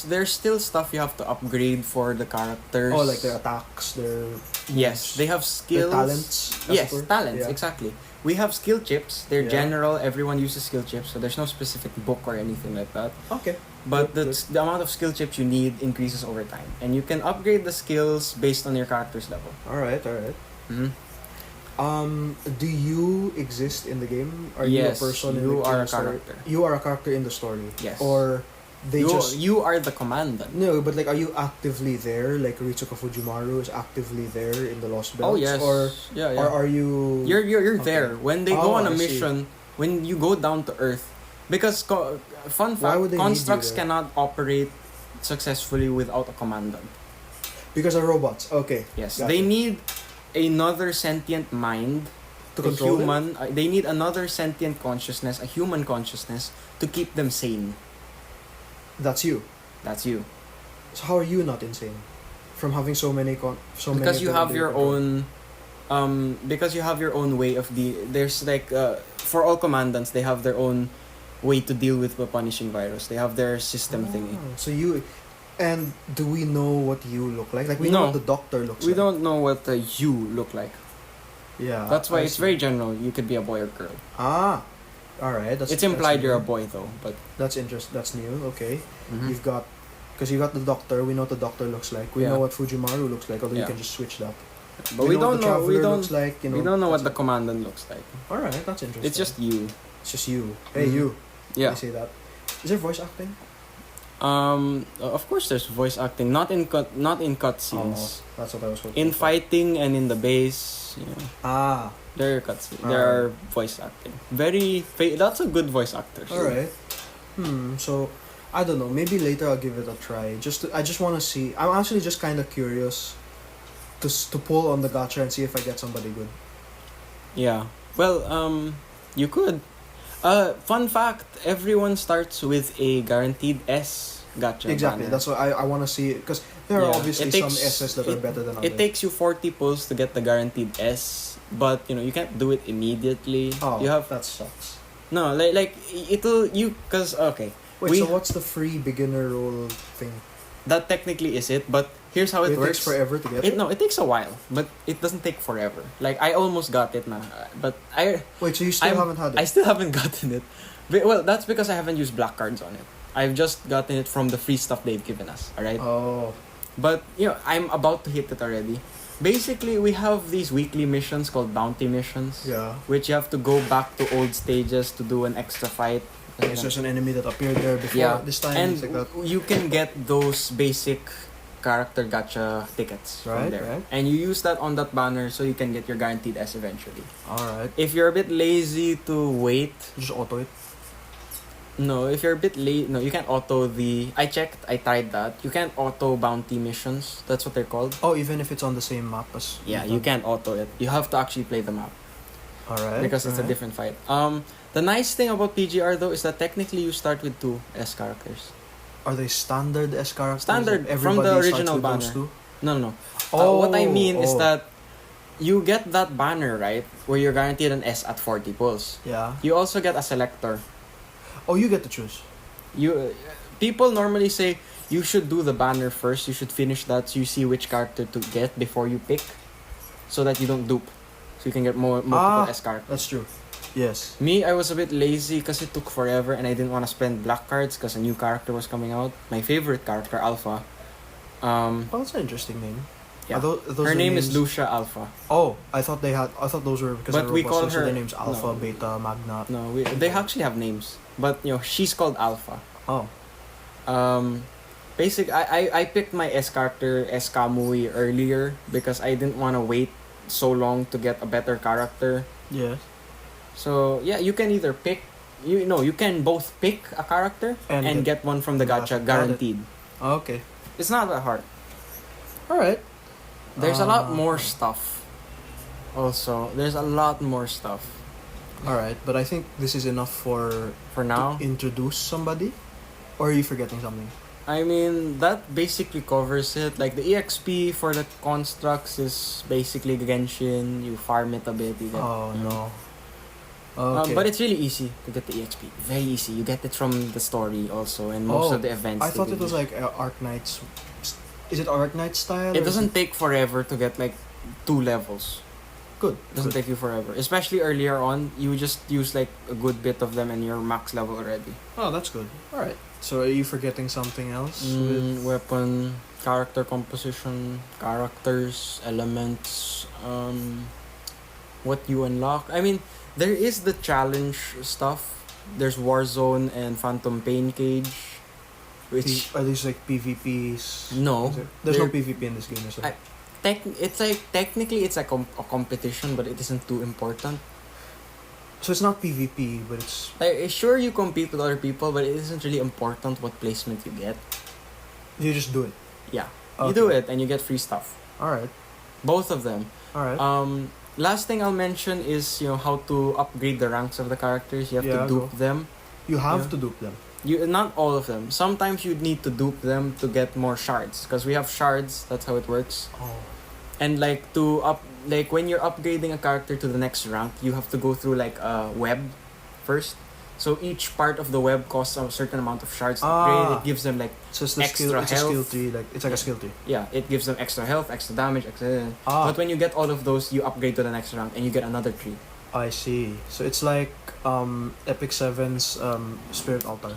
there's still stuff you have to upgrade for the characters. Oh, like their attacks, their Yes, they have their skills. talents. as Yes, it were. talents, Yeah. exactly. We have skill chips. They're Yeah. general. Everyone uses skill chips, so there's no specific book or anything like that. Okay. But Good, the amount of skill chips you need increases over time, and you can upgrade the skills based on your character's level. All right. Mm-hmm. Do you exist in the game? Are Yes, you a person? you in are the a story? character. You are a character in the story. Yes. Or they just You are the commandant. no, but like, are you actively there? Like Ritsuka Fujimaru is actively there in the Lost Belts. Oh yes. Or yeah. or are you? You're Okay. there when they Oh, go on a I see. mission. When you go down to Earth, because fun Why fact, would they need you constructs there? cannot operate successfully without a commandant. Because of robots. Okay. Yes, Gotcha. they need another sentient mind, To a control them? human. They need another sentient consciousness, a human consciousness, to keep them sane. That's you. That's you. So how are you not insane? From having so many Because you of them have under your control? own, because you have your own way of there's like for all commandants they have their own way to deal with the punishing virus. They have their system thingy. Oh, so you, and do we know what you look like? Like we know No. what the doctor looks We like. don't know what you look like. Yeah. That's why I it's see. very general. You could be a boy or girl. Ah, all right. That's It's implied that's you're a new. boy though, but That's That's new. Okay. Mhm. You've got, because you got the doctor. We know what the doctor looks like. We Yeah. know what Fujimaru looks like. Although you Yeah. can just switch that. but we what don't the know. We Traveler don't. looks like. You know. We don't know what the that's commandant looks like. it. All right. That's interesting. It's just you. It's just you. Hey, Mhm. you. Yeah. I say that. Is there voice acting? Of course, there's voice acting. Not in cutscenes. Oh, that's what I was hoping. In for. fighting and in the base, you know, Ah. there are cutscenes. Alright. There are voice acting. That's a good voice actor. All right. So, I don't know. Maybe later I'll give it a try. I just want to see. I'm actually just kind of curious to pull on the gacha and see if I get somebody good. Yeah. Well, you could. Fun fact: everyone starts with a guaranteed S gacha. Exactly. banner. That's what I want to see, because there are Yeah, obviously it some takes- S's that are better than others. It takes you 40 pulls to get the guaranteed S, but you can't do it immediately. Oh, You have that sucks. no like it'll because okay. Wait, We- so what's the free beginner role thing? That technically is it, but here's how it works. takes forever to get It takes a while, but it doesn't take forever. Like I almost got it na, but Wait, so you still haven't had it? I still haven't gotten it. Well, that's because I haven't used black cards on it. I've just gotten it from the free stuff they've given us, alright? Oh. But, I'm about to hit it already. Basically, we have these weekly missions called bounty missions, Yeah. which you have to go back to old stages to do an extra fight. It's just an enemy that appeared there before. Yeah, This time, and it's like that. you can get those basic character gacha tickets from Right, there. right. And you use that on that banner so you can get your guaranteed S eventually. Alright. If you're a bit lazy to wait, Just auto it. no, if you're a bit late, no, you can't auto I tried that. You can't auto bounty missions. That's what they're called. Oh, even if it's on the same map as. Yeah, you can't auto it. You have to actually play the map Alright. because it's a different fight. The nice thing about PGR though is that technically you start with 2 S characters. Are they standard S characters? Standard, Like from the everybody starts original with those banner. two? No. Oh, What I mean is oh. that you get that banner, right? Where you're guaranteed an S at 40 pulls. Yeah. You also get a selector. Oh, you get to choose. People normally say you should do the banner first. You should finish that so you see which character to get before you pick, so that you don't dupe. So you can get multiple S characters. That's true. Yes. Me, I was a bit lazy because it took forever and I didn't want to spend black cards because a new character was coming out. My favorite character, Alpha. Oh, that's an interesting name. Yeah. Those Her are name names... is Lucia Alpha. Oh, I thought those were because But they're we robots, call so her- their names Alpha, no. Beta, Magna. No, they actually have names, but she's called Alpha. Oh. I picked my S character S Kamui earlier because I didn't want to wait so long to get a better character. Yes. So yeah, you can either pick, you can both pick a character and get one from the gacha Got it. guaranteed. Okay. It's not that hard. All right. There's a lot more stuff. Also, there's a lot more stuff. All right, but I think this is enough for now. to introduce somebody, or are you forgetting something? I mean, that basically covers it. Like, the EXP for the constructs is basically Genshin. You farm it a bit. You get, Oh no. Okay. But it's really easy to get the EXP. Very easy. You get it from the story also, and most of the events. I thought it was like Arknights. Is it Arknight style? It doesn't take forever to get like 2 levels. Good. It doesn't take you forever. Especially earlier on, you just use like a good bit of them and you're max level already. Oh, that's good. Alright. So are you forgetting something else? Weapon, character composition, characters, elements, what you unlock. I mean, there is the challenge stuff. There's Warzone and Phantom Pain Cage. Which Are these like PvPs? no, There's no they're- PvP in this game, is there? it's like technically it's like a competition, but it isn't too important. So it's not PvP, but it's... Like, sure, you compete with other people, but it isn't really important what placement you get. You just do it. Yeah, Okay. you do it and you get free stuff. Alright. Both of them. Alright. Last thing I'll mention is how to upgrade the ranks of the characters. You have Yeah, to dupe them. you have yeah. to dupe them. You not all of them. Sometimes you need to dupe them to get more shards because we have shards. That's how it works. Oh. And like when you're upgrading a character to the next rank, you have to go through like a web first. So each part of the web costs a certain amount of shards to upgrade. It gives them like So it's the extra skill. It's a skill health. tree. Like it's like a skill tree. yeah, it gives them extra health, extra damage, extra. Ah. But when you get all of those, you upgrade to the next rank and you get another tree. I see. So it's like Epic 7's Spirit Altar.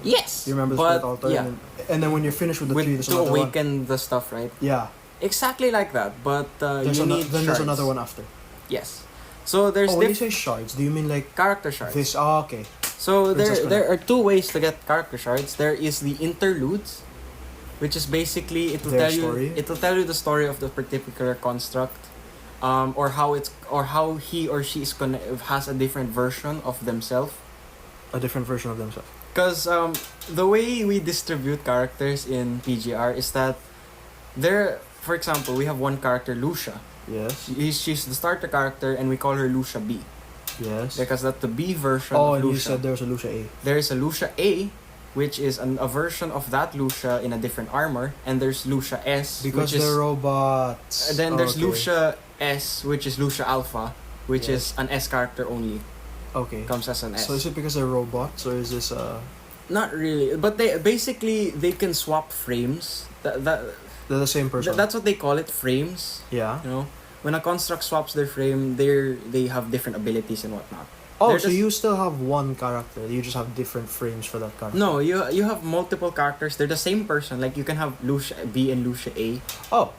Yes. You remember the but, Spirit Altar? Yeah. And then when you're finished with the tree, there's to another one. awaken the stuff, right? Yeah. Exactly like that, but There's you need then there's shards. another one after. Yes. So there's When you say shards, do you mean like character shards. this? Oh, okay. So Princess there are 2 ways to get character shards. There is the interludes, which is basically Their story? it will tell you the story of the particular construct, or how he or she has a different version of themselves. A different version of themselves. Because the way we distribute characters in PGR is that for example, we have one character, Lucia. Yes. She's the starter character, and we call her Lucia B. Yes. Because that's the B version Oh, of and Lucia. you said there's a Lucia A. There is a Lucia A, which is a version of that Lucia in a different armor, and there's Lucia S, Because which is they're robots. and then there's Okay. Lucia S, which is Lucia Alpha, which Yes. is an S character only. Okay. Comes as an S. So is it because they're robots or is this Not really, but they can swap frames. they're the same person? That's what they call it, frames. Yeah. When a construct swaps their frame, they have different abilities and whatnot. Oh, They're so just- you still have one character. You just have different frames for that character. No, you have multiple characters. They're the same person. Like you can have Lucia B and Lucia A. Oh.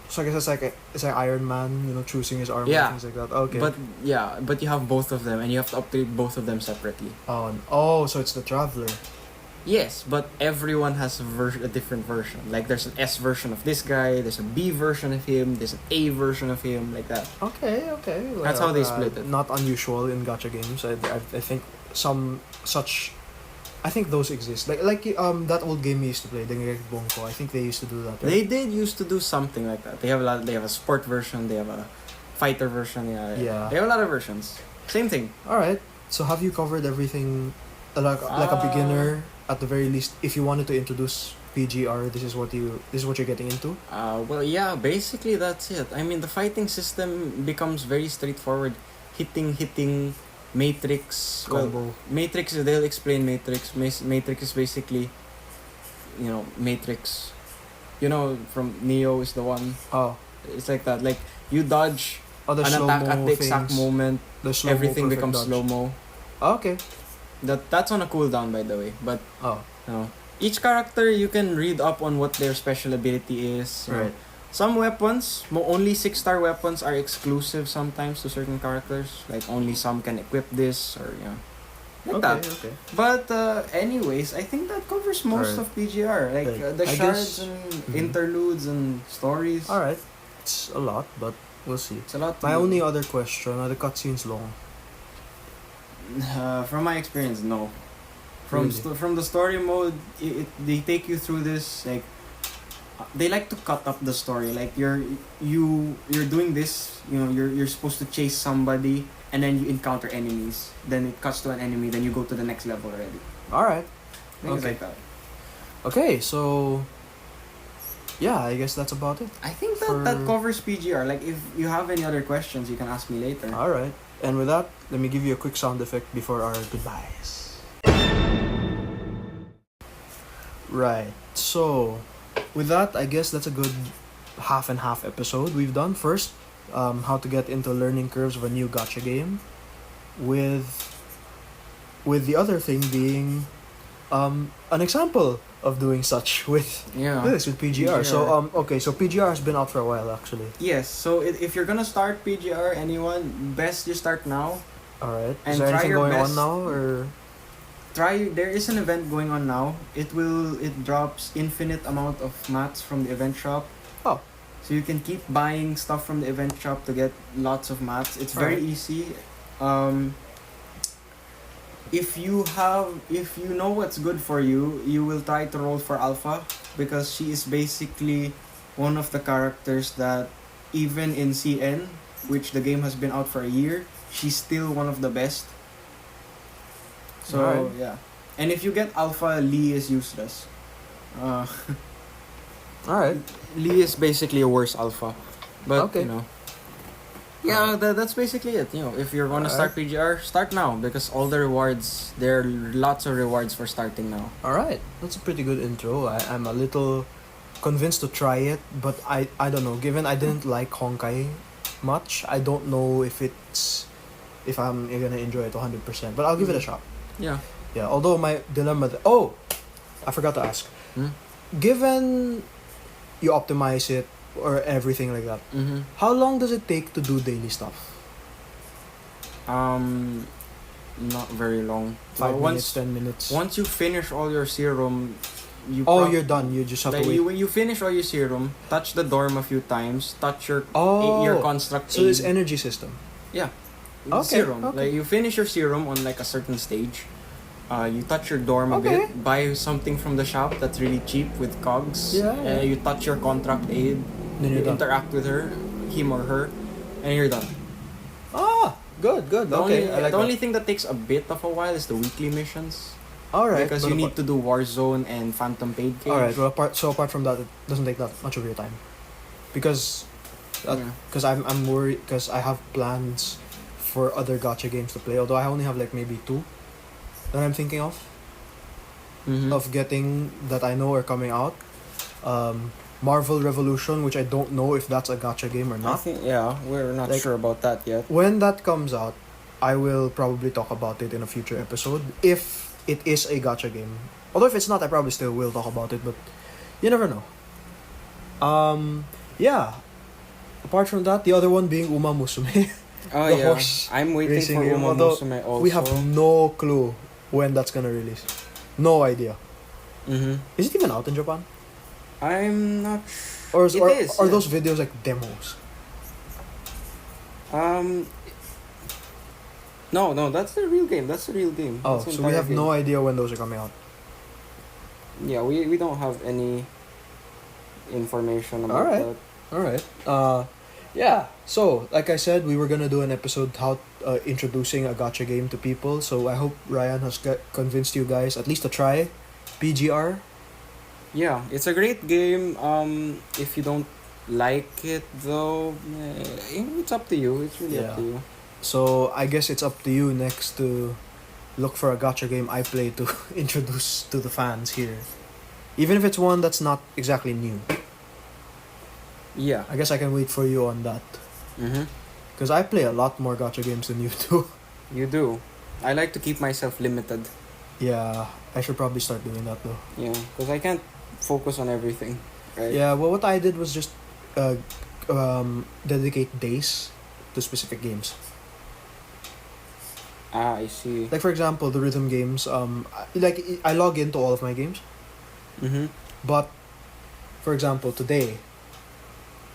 So I guess it's like Iron Man, choosing his armor Yeah. and things like that. Okay. But you have both of them, and you have to upgrade both of them separately. So it's the Traveler. Yes, but everyone has a different version. Like there's an S version of this guy, there's a B version of him, there's an A version of him, like that. Okay. That's how they split it. Not unusual in gacha games. I think some such. I think those exist. Like that old game we used to play, Dengeki Bonko. I think they used to do that. Right? They did used to do something like that. They have a sport version, they have a fighter version. Yeah. They have a lot of versions. Same thing. All right. So have you covered everything? Like a beginner, at the very least, if you wanted to introduce PGR, this is what you're getting into. Well, yeah, basically that's it. I mean, the fighting system becomes very straightforward. Hitting, Matrix. Combo. Well, Matrix, they'll explain Matrix. Matrix is basically, Matrix. From Neo is the one. Oh. It's like that. Like, you dodge The an attack at the exact things. moment. The slow-mo Everything perfect becomes dodge. slow-mo. Okay. That's on a cooldown, by the way. But, Oh. each character, you can read up on what their special ability is. Right. Some weapons, only 6-star weapons are exclusive sometimes to certain characters. Like only some can equip this or like that. Okay. But anyways, I think that covers most Alright. of PGR. Like Like, the I shards guess- and Mhm. interludes and stories. All right. It's a lot, but we'll see. It's a lot. To My do. only other question: are the cutscenes long? From my experience, no. From Really? from the story mode, they take you through this like. They like to cut up the story. Like you're doing this. You're supposed to chase somebody, and then you encounter enemies. Then it cuts to an enemy. Then you go to the next level already. All right. Things Okay. like that. Okay, so yeah, I guess that's about it. I think For- that covers PGR. Like if you have any other questions, you can ask me later. All right. And with that, let me give you a quick sound effect before our goodbyes. Right. So, with that, I guess that's a good half and half episode we've done. First, how to get into learning curves of a new gacha game, with the other thing being an example of doing such with with PGR. So so PGR has been out for a while actually. Yes, so if you're gonna start PGR, anyone, best you start now. Alright. And is there try anything your going best. on now or There is an event going on now. It drops infinite amount of mats from the event shop. Oh. So you can keep buying stuff from the event shop to get lots of mats. It's very easy. If you know what's good for you, you will try to roll for Alpha, because she is basically one of the characters that even in CN, which the game has been out for a year, she's still one of the best. So Alright. yeah. And if you get Alpha, Lee is useless. Alright. Lee is basically a worse Alpha. But Okay. you know. Yeah, that's basically it. You know, if you're gonna start PGR, start now, because all the rewards, there are lots of rewards for starting now. Alright. That's a pretty good intro. I'm a little convinced to try it, but I don't know. Given I didn't like Honkai much, I don't know if I'm gonna enjoy it 100%. But I'll give it a shot. Yeah. Yeah, although my dilemma... I forgot to ask. Given you optimize it or everything like that, how long does it take to do daily stuff? Not very long. 5 minutes, 10 minutes? Once you finish all your serum, you're done. You just have to wait. When you finish all your serum, touch the dorm a few times, touch your construct so aid. this energy system. Yeah. Okay, Serum. okay. Like you finish your serum on like a certain stage. You touch your dorm a bit, buy something from the shop that's really cheap with cogs. Yeah. You touch your contract aid, Then you you're done. interact with him or her, and you're done. Good. The only thing that takes a bit of a while is the weekly missions. Alright. Because you need to do Warzone and Phantom Paid Cage. Alright, well apart from that, it doesn't take that much of your time. Because I'm worried, because I have plans for other gacha games to play, although I only have like maybe 2 that I'm thinking of getting, that I know are coming out. Marvel Revolution, which I don't know if that's a gacha game or I not. think, we're not Like- sure about that yet. When that comes out, I will probably talk about it in a future episode, if it is a gacha game. Although if it's not, I probably still will talk about it, but you never know. Apart from that, the other one being Uma Musume. Oh The yeah, horse I'm waiting racing for game, Uma although Musume also. We have no clue when that's gonna release. No idea. Is it even out in Japan? I'm not sure. Or those videos like demos? No, that's the real game. That's the real game. Oh, That's the so we entire have game. no idea when those are coming out. Yeah, we don't have any information about Alright. that. Alright. Yeah. So, like I said, we were gonna do an episode introducing a gacha game to people. So I hope Ryan has convinced you guys at least to try PGR. Yeah, it's a great game. If you don't like it though, it's up to you. It's really up to you. So I guess it's up to you next to look for a gacha game I play to introduce to the fans here. Even if it's one that's not exactly new. Yeah. I guess I can wait for you on that. Because I play a lot more gacha games than you do. You do. I like to keep myself limited. Yeah, I should probably start doing that though. Yeah, because I can't focus on everything. Right? Yeah, well, what I did was just dedicate days to specific games. I see. Like for example, the rhythm games. I log into all of my games, but for example, today,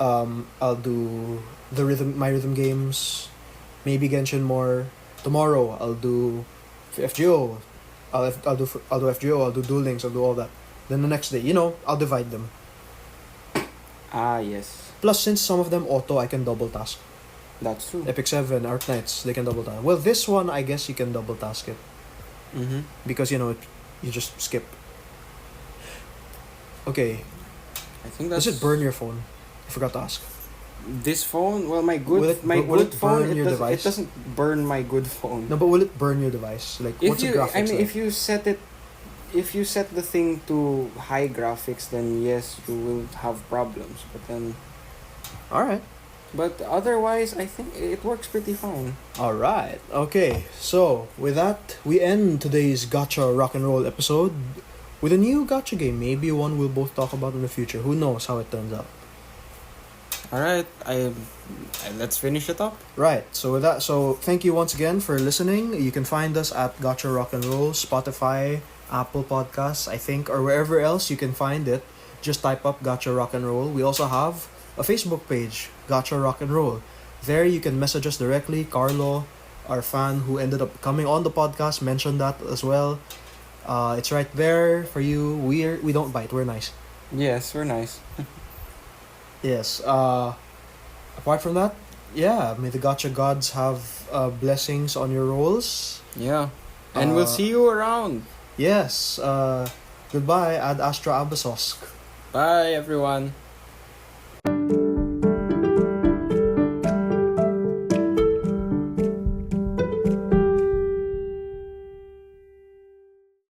I'll do my rhythm games, maybe Genshin more. Tomorrow I'll do FGO. I'll do FGO. I'll do Duel Links. I'll do all that. Then the next day, I'll divide them. Yes. Plus, since some of them auto, I can double task. That's true. Epic 7, Arc Knights, they can double task. Well, this one, I guess you can double task it. Because, you just skip. Okay. I think that's... Does it burn your phone? I forgot to ask. This phone, well, Will it phone, burn your device? it doesn't burn my good phone. No, but will it burn your device? Like, If what's the graphics like? if you set the thing to high graphics, then yes, you will have problems. Alright. But otherwise, I think it works pretty fine. Alright. Okay, so with that, we end today's Gacha Rock and Roll episode with a new gacha game. Maybe one we'll both talk about in the future. Who knows how it turns out. Alright, let's finish it up. Right, so with that, so thank you once again for listening. You can find us at Gacha Rock and Roll, Spotify, Apple Podcasts, I think, or wherever else you can find it. Just type up Gacha Rock and Roll. We also have a Facebook page, Gacha Rock and Roll. There you can message us directly. Carlo, our fan who ended up coming on the podcast, mentioned that as well. It's right there for you. We don't bite. We're nice. Yes, we're nice. Yes. Apart from that, yeah, may the gacha gods have blessings on your rolls. Yeah. And we'll see you around. Yes. Goodbye. Ad Astra Abasosk. Bye, everyone.